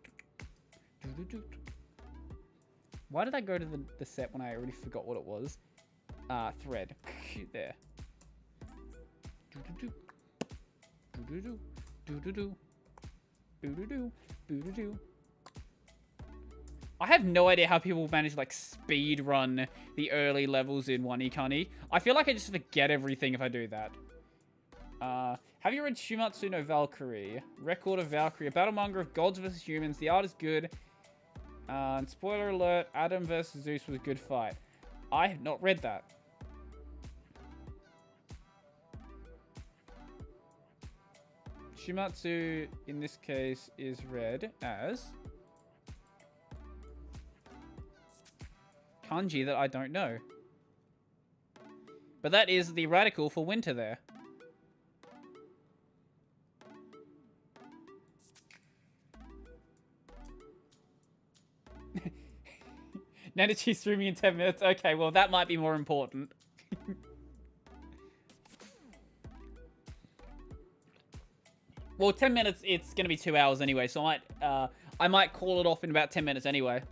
Doodaloo. Why did I go to the set when I already forgot what it was? Thread. There. Doodaloo. Doodaloo. Doodaloo. Doodaloo. Doodaloo. I have no idea how people manage to, like, speed run the early levels in WaniKani. I feel like I just forget everything if I do that. Have you read Shumatsu no Valkyrie? Record of Valkyrie, a battle manga of gods versus humans. The art is good. And spoiler alert, Adam versus Zeus was a good fight. I have not read that. Shumatsu, in this case, is read as kanji that I don't know. But that is the radical for winter there. Nanachi streaming in 10 minutes. Okay, well, that might be more important. Well, 10 minutes, it's going to be 2 hours anyway, so I might call it off in about 10 minutes anyway.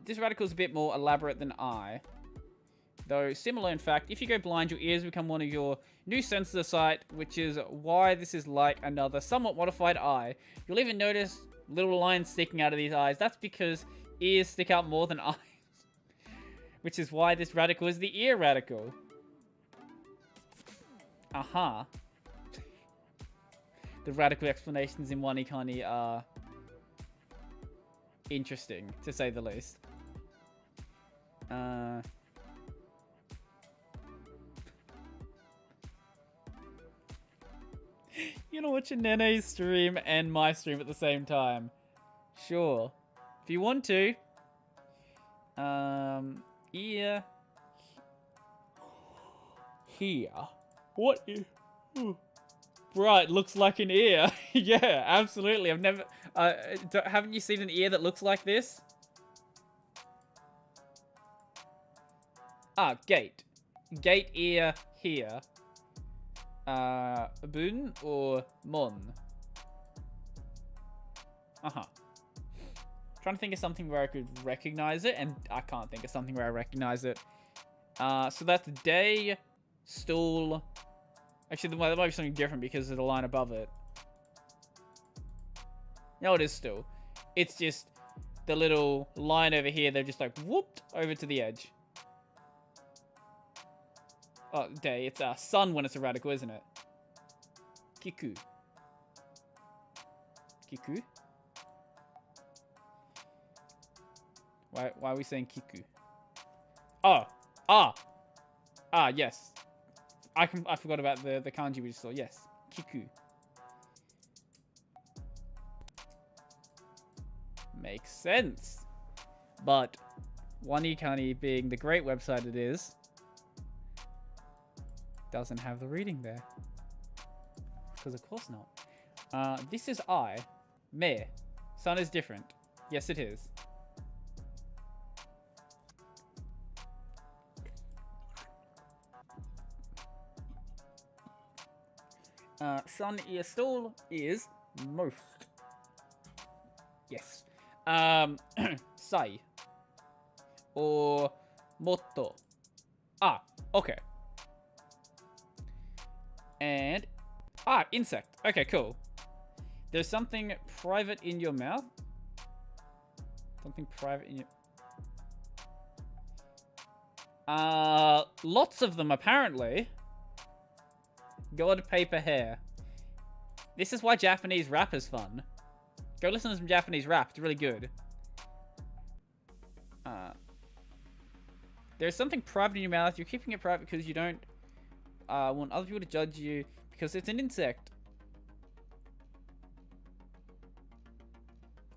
This radical is a bit more elaborate than I. Though, similar in fact, if you go blind, your ears become one of your new senses of sight, which is why this is like another somewhat modified eye. You'll even notice little lines sticking out of these eyes. That's because ears stick out more than eyes. Which is why this radical is the ear radical. Aha. The radical explanations in WaniKani are interesting, to say the least. You know, watch a Nene's stream and my stream at the same time. Sure. If you want to. Ear. Here. What is... Right, looks like an ear. Yeah, absolutely. I've never... haven't you seen an ear that looks like this? Ah, gate. Gate, ear, here. Bun or mon? Uh-huh. Trying to think of something where I could recognize it, and I can't think of something where I recognize it. So that's day, stool. Actually, there might be something different because of the line above it. No, it is stool. It's just the little line over here. They're just like whooped over to the edge. Oh, day. It's sun when it's a radical, isn't it? Kiku. Kiku? Why are we saying Kiku? Oh. Yes. I forgot about the kanji we just saw. Yes. Kiku. Makes sense. But WaniKani, being the great website it is, doesn't have the reading there. Because of course not. This is I. Me. Sun is different. Yes, it is. Sun ear stool is most. Yes. Sai. Or motto. Ah, okay. And insect. Okay, cool. There's something private in your mouth. Something private in your... lots of them apparently. God, paper, hair. This is why Japanese rap is fun. Go listen to some Japanese rap. It's really good. There's something private in your mouth. You're keeping it private because you don't want other people to judge you because it's an insect.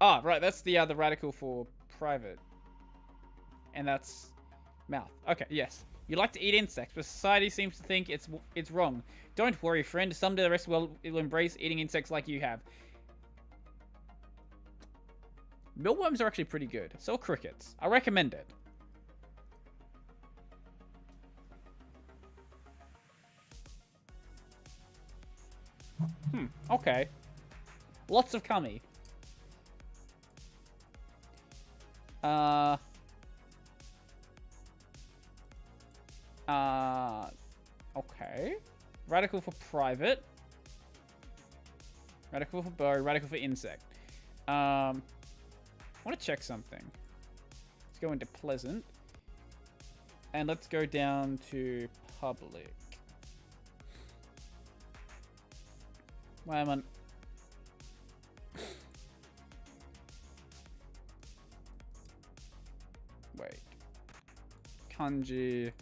Ah, right. That's the radical for private. And that's mouth. Okay, yes. You like to eat insects, but society seems to think it's wrong. Don't worry, friend. Someday the rest will embrace eating insects like you have. Mealworms are actually pretty good. So are crickets. I recommend it. Okay. Lots of kami. Okay. Radical for private. Radical for bow. Radical for insect. I want to check something. Let's go into pleasant. And let's go down to public. Why am I... Wait. Kanji.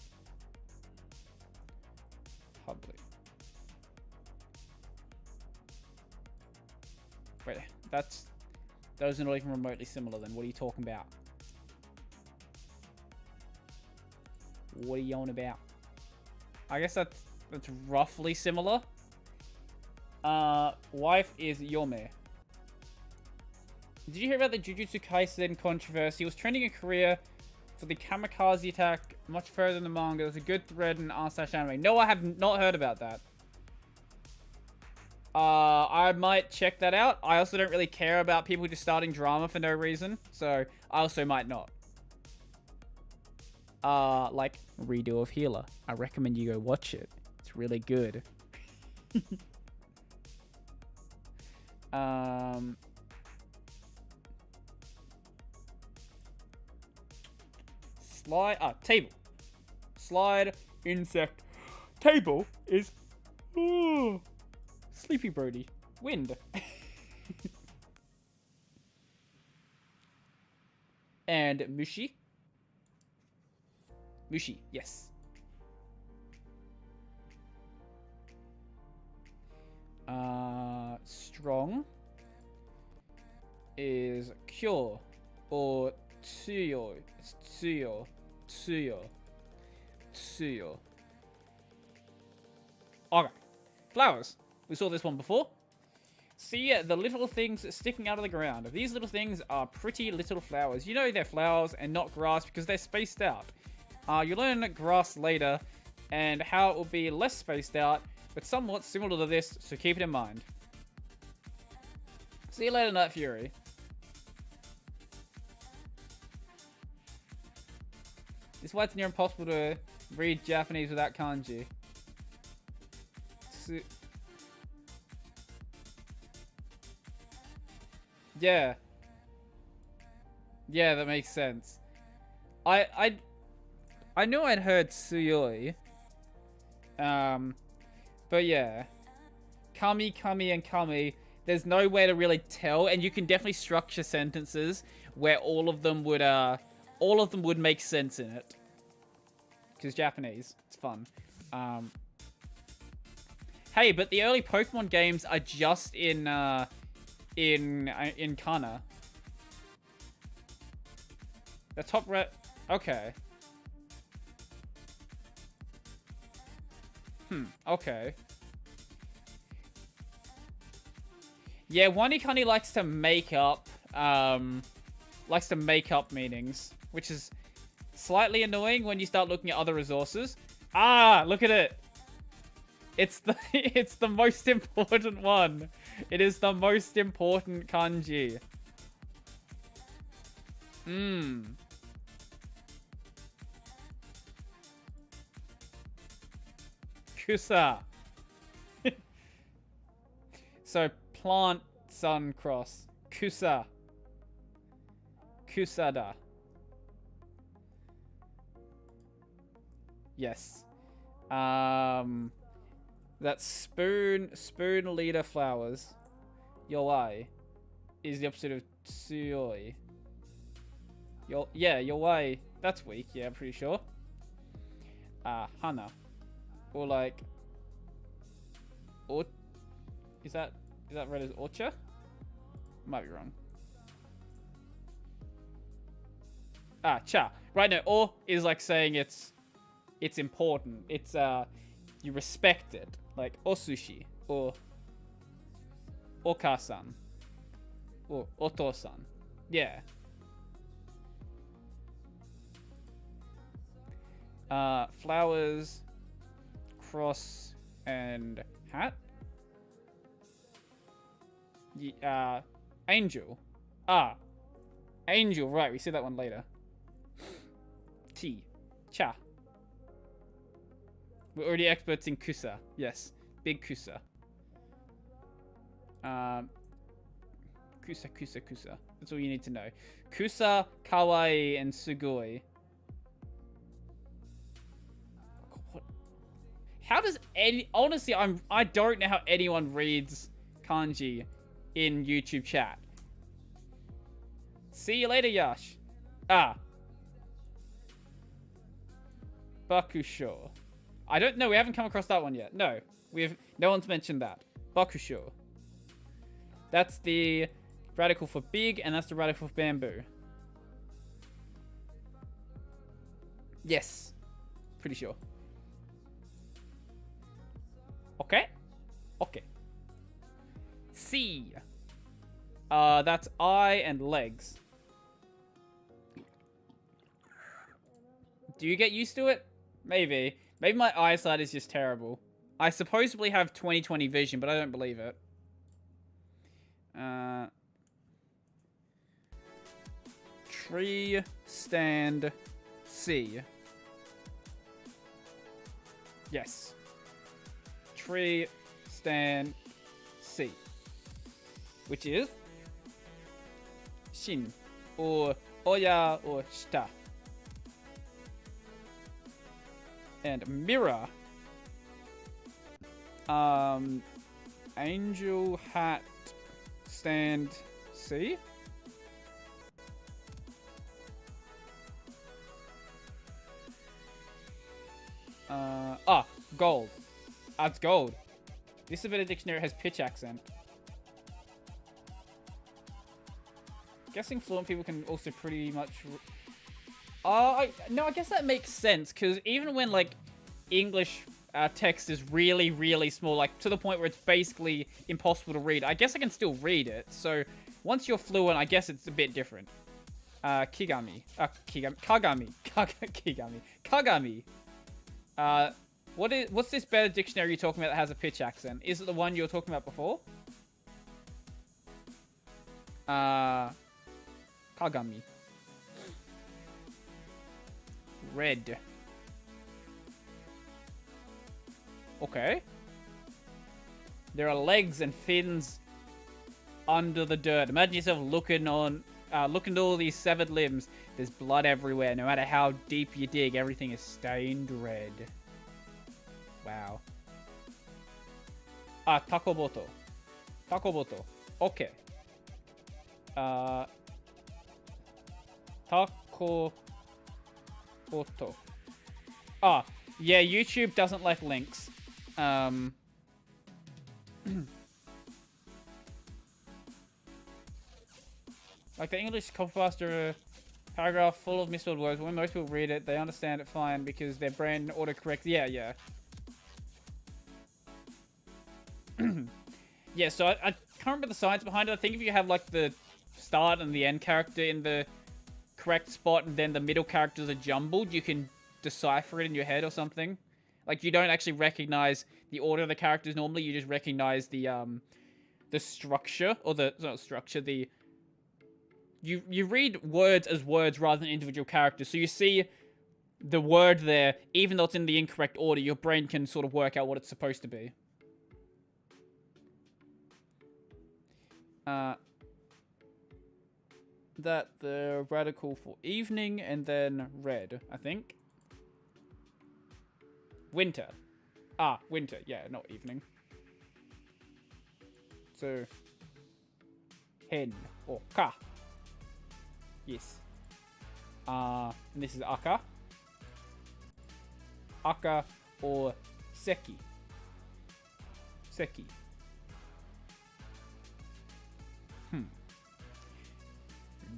Public. Wait, those are not even remotely similar then. What are you talking about? What are you on about? I guess that's roughly similar. Wife is Yome. Did you hear about the Jujutsu Kaisen controversy? He was trending a career for the kamikaze attack much further than the manga. There's a good thread in r/anime. No, I have not heard about that. I might check that out. I also don't really care about people just starting drama for no reason, so I also might not. Like Redo of Healer. I recommend you go watch it. It's really good. Slide, table. Slide, insect. Table is, sleepy Brodie. Wind. And Mushi. Mushi, yes. Strong is cure or tsuyo. It's tsuyo. Tsuyo. Tsuyo. Okay. Flowers. We saw this one before. See the little things sticking out of the ground. These little things are pretty little flowers. You know they're flowers and not grass because they're spaced out. You'll learn grass later and how it will be less spaced out, but somewhat similar to this, so keep it in mind. See you later, Night Fury. This is why it's near impossible to read Japanese without kanji. Yeah. Yeah, that makes sense. I knew I'd heard Tsuyoi. But yeah. Kami, Kami, and Kami. There's no way to really tell, and you can definitely structure sentences where all of them would make sense in it. Because Japanese, it's fun. Hey, but the early Pokemon games are just in Kana. The top red. Okay. Okay. Yeah, WaniKani likes to make up meanings, which is slightly annoying when you start looking at other resources. Ah, look at it. It's the most important one. It is the most important kanji. Kusa. So plant sun cross. Kusa. Kusada. Yes. That's spoon leader flowers. Yowai is the opposite of tsuyoi. Yowai. That's weak. Yeah, I'm pretty sure. Hana. Or like, or is that read as orcha? Might be wrong. Cha. Right, no, or is like saying it's important. It's you respect it. Like osushi or okasan or otosan. Yeah. Flowers, cross, and hat. Angel. Angel, right, we see that one later. T. Cha. We're already experts in kusa. Yes. Big kusa. Kusa. That's all you need to know. Kusa, kawaii, and sugoi. What? How does honestly, I don't know how anyone reads kanji in YouTube chat. See you later, Yash. Bakusho. I don't know. We haven't come across that one yet. No, no one's mentioned that. Bakusho. That's the radical for big, and that's the radical for bamboo. Yes, pretty sure. Okay. Okay. C. That's eye and legs. Do you get used to it? Maybe. Maybe my eyesight is just terrible. I supposedly have 20/20 vision, but I don't believe it. Tree, stand, C. Yes. Tree, stand, C. Which is Shin, or Oya, or Shita. And mirror. Angel, hat, stand, C. Gold. It's gold. This is a better dictionary. It has pitch accent. Guessing fluent people can also pretty much... no, I guess that makes sense, because even when, like, English text is really, really small, like, to the point where it's basically impossible to read, I guess I can still read it. So, once you're fluent, I guess it's a bit different. Kigami. Kagami. What's this better dictionary you're talking about that has a pitch accent? Is it the one you were talking about before? Kagami. Red. Okay. There are legs and fins under the dirt. Imagine yourself looking at all these severed limbs. There's blood everywhere. No matter how deep you dig, everything is stained red. Wow. Takoboto. Takoboto. Okay. Takoboto. Yeah, YouTube doesn't like links. Like the English copypasta paragraph full of misspelled words. When most people read it, they understand it fine because their brain autocorrects. Yeah. Yeah, so I can't remember the science behind it. I think if you have like the start and the end character in the correct spot and then the middle characters are jumbled, you can decipher it in your head or something. Like you don't actually recognize the order of the characters normally. You just recognize the structure or not structure. You read words as words rather than individual characters. So you see the word there, even though it's in the incorrect order, your brain can sort of work out what it's supposed to be. That the radical for evening and then red, I think. Winter. Winter. Yeah, not evening. So, hen or ka. Yes. And this is aka. Aka or seki. Seki.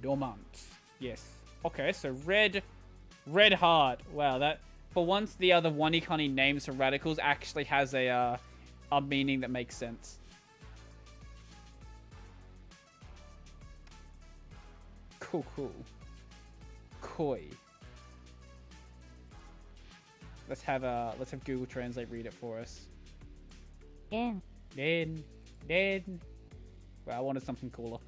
Dormant. Yes. Okay, so red heart. Wow, that for once the other WaniKani names for radicals actually has a meaning that makes sense. Cool. Koi. Let's have Google Translate read it for us. En. Well, I wanted something cooler.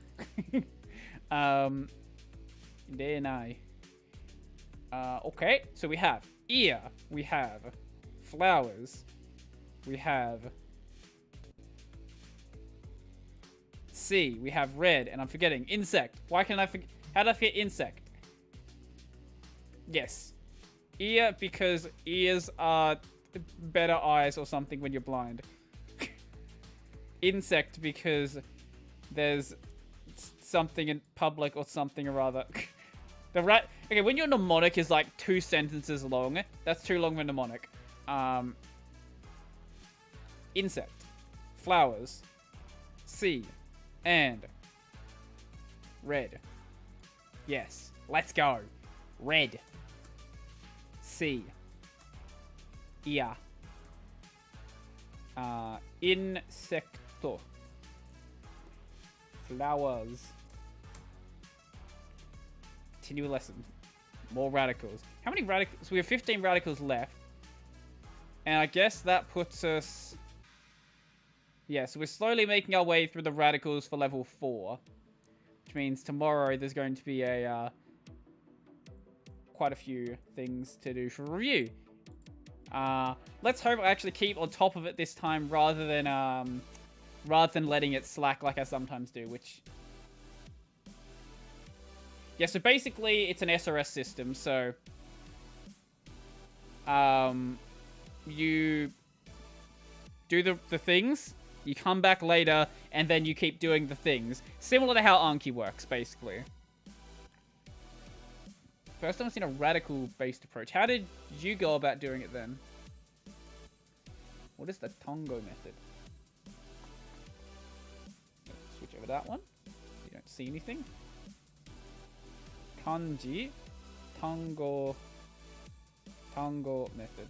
Okay, so we have ear, we have flowers, we have C, we have red, and I'm forgetting insect. Why can I forget? How did I forget insect? Yes, ear because ears are better eyes or something when you're blind. Insect because there's something in public or something or other. Okay, when your mnemonic is like 2 sentences long, that's too long for a mnemonic. Insect, flowers, sea, and red. Yes, let's go. Red, sea, ear, Insecto. Flowers. Continue lesson. More radicals. How many radicals? We have 15 radicals left. And I guess that puts us... Yeah, so we're slowly making our way through the radicals for level 4. Which means tomorrow there's going to be a... quite a few things to do for review. Let's hope I actually keep on top of it this time rather than letting it slack like I sometimes do, which... Yeah, so basically it's an SRS system, so... You do the things, you come back later, and then you keep doing the things. Similar to how Anki works, basically. First time I've seen a radical-based approach. How did you go about doing it then? What is the Tongo method? Switch over that one. You don't see anything. Kanji. Tango method.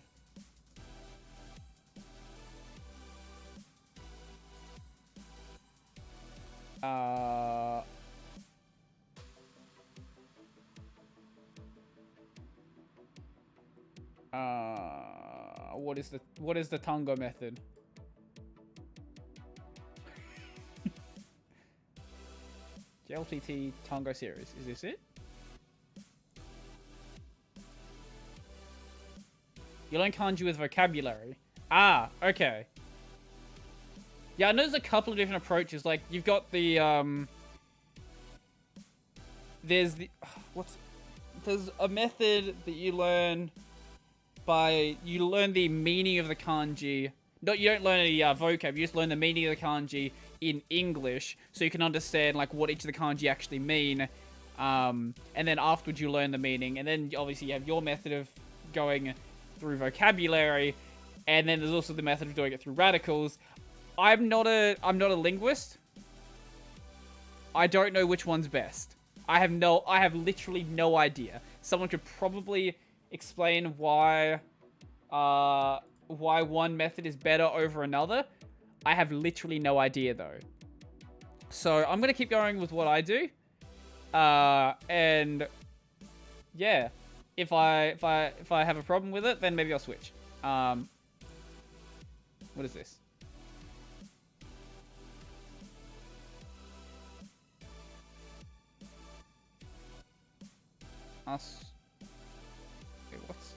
What is the Tango method? JLTT Tango series. Is this it? You learn kanji with vocabulary. Ah, okay. Yeah, I know there's a couple of different approaches. Like, you've got the, there's a method that you learn by, you learn the meaning of the kanji. No, you don't learn any vocab, you just learn the meaning of the kanji in English, so you can understand, like, what each of the kanji actually mean. And then afterwards you learn the meaning, and then obviously you have your method of going through vocabulary, and then there's also the method of doing it through radicals. I'm not a linguist. I don't know which one's best. I have literally no idea. Someone could probably explain why one method is better over another. I have literally no idea though. So I'm gonna keep going with what I do. And yeah, if I have a problem with it, then maybe I'll switch. What is this? Wait, what's...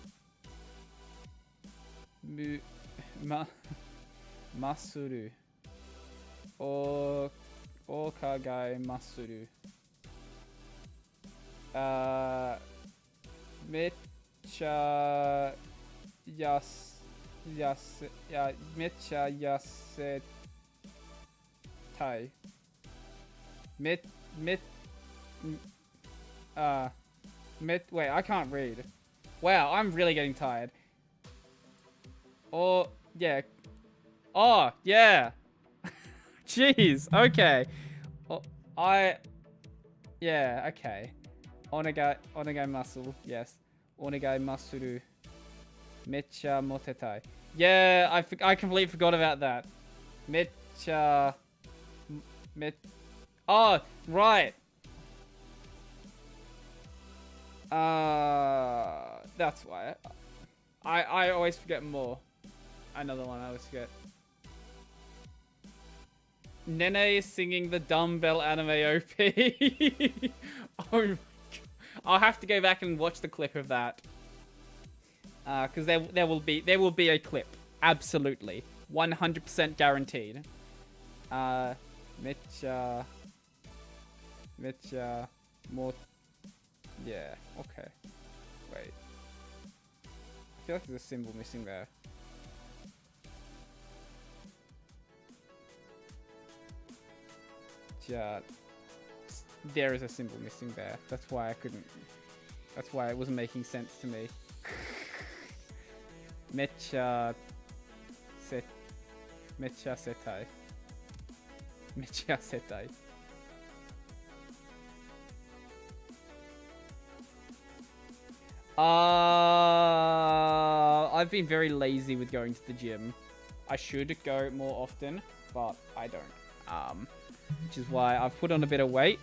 Masuru. Okagai masuru. Mecha yasetai. Wait, I can't read. Wow, I'm really getting tired. Oh, yeah. Oh, yeah. Jeez, okay. Oh, yeah, okay. Onegai muscle, yes. Onegai masuru. Mecha motetai. Yeah, I completely forgot about that. Mecha... Oh, right. That's why. I always forget more. Another one I always forget. Nene is singing the dumbbell anime OP. Oh my God. I'll have to go back and watch the clip of that. Because there will be a clip. Absolutely. 100% guaranteed. Mecha more. Yeah, okay. Wait. I feel like there's a symbol missing there. Yeah. There is a symbol missing there. That's why I couldn't... That's why it wasn't making sense to me. Mecha setai. Mecha setai. I've been very lazy with going to the gym. I should go more often, but I don't. Which is why I've put on a bit of weight,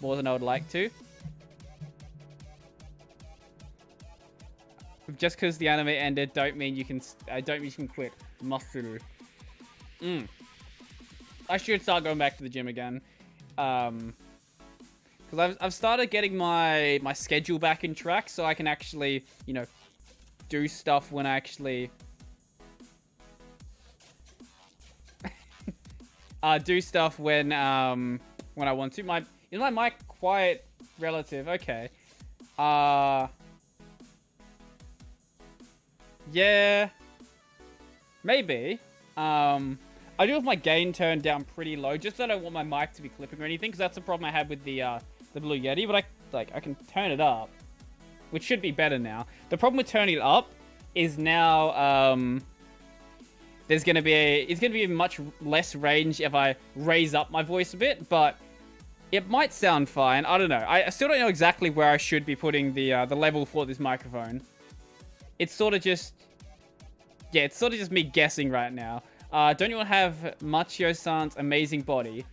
more than I would like to. Just because the anime ended, don't mean you can. Don't mean you can quit. Muscle. I should start going back to the gym again, because I've started getting my schedule back in track, so I can actually, you know, do stuff when I actually do stuff when I want to. My quiet relative. Okay. Yeah. Maybe. I do have my gain turned down pretty low, just so I don't want my mic to be clipping or anything, because that's the problem I had with the Blue Yeti. But I can turn it up, which should be better now. The problem with turning it up is now it's gonna be much less range if I raise up my voice a bit, but it might sound fine. I don't know. I still don't know exactly where I should be putting the level for this microphone. It's sort of just me guessing right now. Don't you want to have Machio-san's amazing body?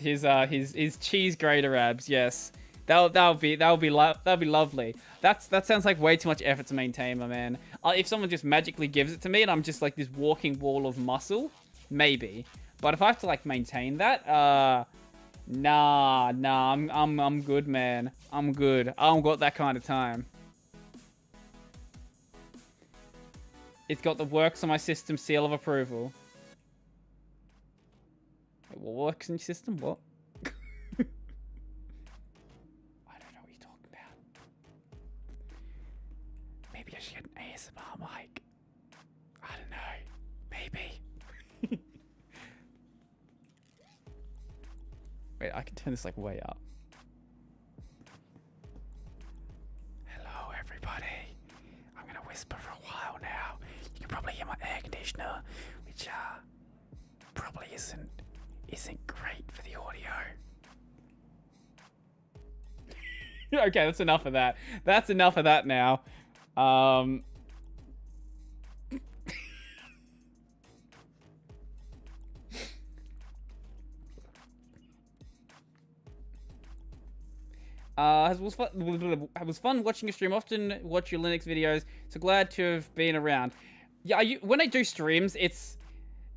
his cheese grater abs, yes. That'll be lovely. That sounds like way too much effort to maintain, my man. If someone just magically gives it to me and I'm just like this walking wall of muscle, maybe. But if I have to like maintain that, nah, I'm good, man. I'm good. I don't got that kind of time. It's got the works on my system seal of approval. Wait, what works in your system? What? I don't know what you're talking about. Maybe I should get an ASMR mic. I don't know. Maybe. Wait, I can turn this like way up. Hello, everybody. I'm gonna whisper for a while now. You can probably hear my air conditioner, which probably isn't great for the audio. Okay, that's enough of that. That's enough of that now. It was fun watching your stream. Often watch your Linux videos. So glad to have been around. Yeah, when I do streams, it's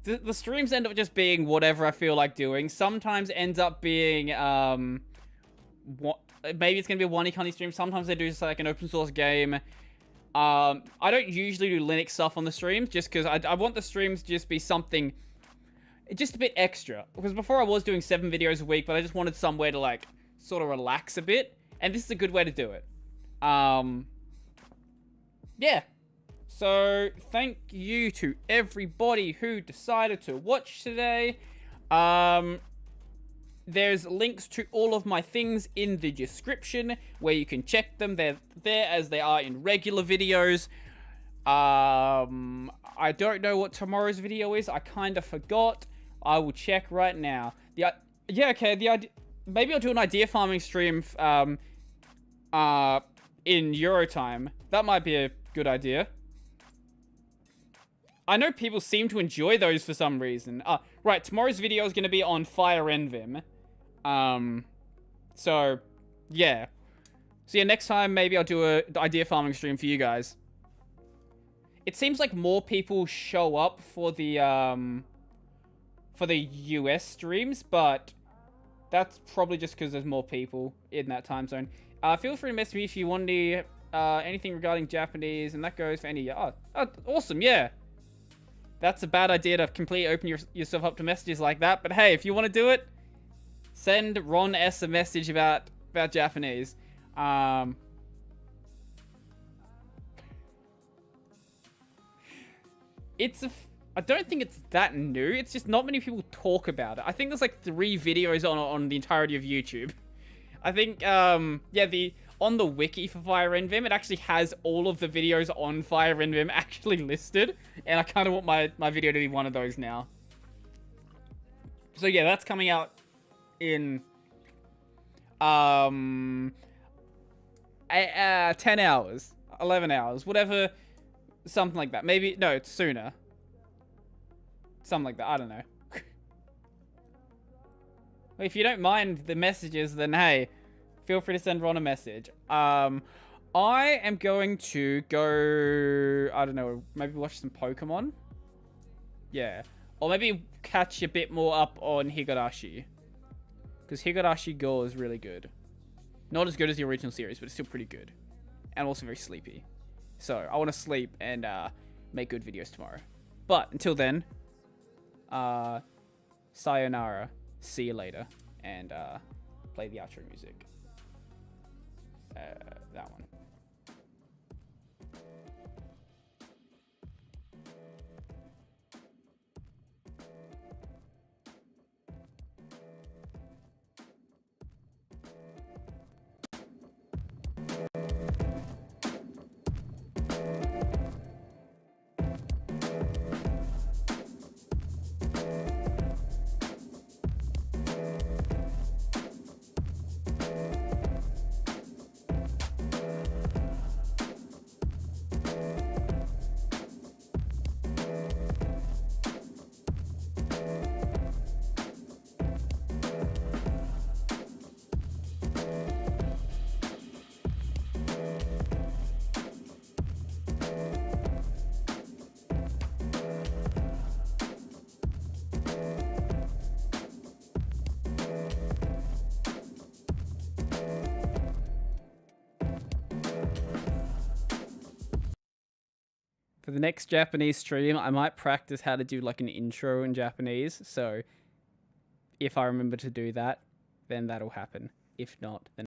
the streams end up just being whatever I feel like doing. Sometimes ends up being maybe it's gonna be a WaniKani stream. Sometimes I do just like an open source game. I don't usually do Linux stuff on the streams just because I want the streams to just be something just a bit extra. Because before I was doing 7 videos a week, but I just wanted somewhere to like sort of relax a bit, and this is a good way to do it. Yeah. So thank you to everybody who decided to watch today. There's links to all of my things in the description where you can check them. They're there as they are in regular videos. I don't know what tomorrow's video is. I kind of forgot. I will check right now. Yeah, okay. The idea. Maybe I'll do an idea farming stream in Eurotime. That might be a good idea. I know people seem to enjoy those for some reason. Right, tomorrow's video is going to be on Fire Envim. So, yeah. So yeah, next time maybe I'll do a idea farming stream for you guys. It seems like more people show up for the US streams, but that's probably just because there's more people in that time zone. Feel free to message me if you want anything regarding Japanese, and that goes for any... awesome, yeah. That's a bad idea to completely open yourself up to messages like that, but hey, if you want to do it, send Ron S a message about Japanese. I don't think it's that new. It's just not many people talk about it. I think there's like 3 videos on the entirety of YouTube. I think, on the wiki for Fire Envim, it actually has all of the videos on Fire Envim actually listed. And I kind of want my video to be one of those now. So yeah, that's coming out in 10 hours. 11 hours, whatever, something like that. Maybe, no, it's sooner. Something like that, I don't know. If you don't mind the messages, then hey, feel free to send Ron a message. I am going to go, I don't know, maybe watch some Pokemon? Yeah. Or maybe catch a bit more up on Higurashi. Because Higurashi Go is really good. Not as good as the original series, but it's still pretty good. And also very sleepy. So, I want to sleep and make good videos tomorrow. But, until then, sayonara. See you later. And play the outro music. That one. For the next Japanese stream, I might practice how to do like an intro in Japanese. So if I remember to do that, then that'll happen. If not, then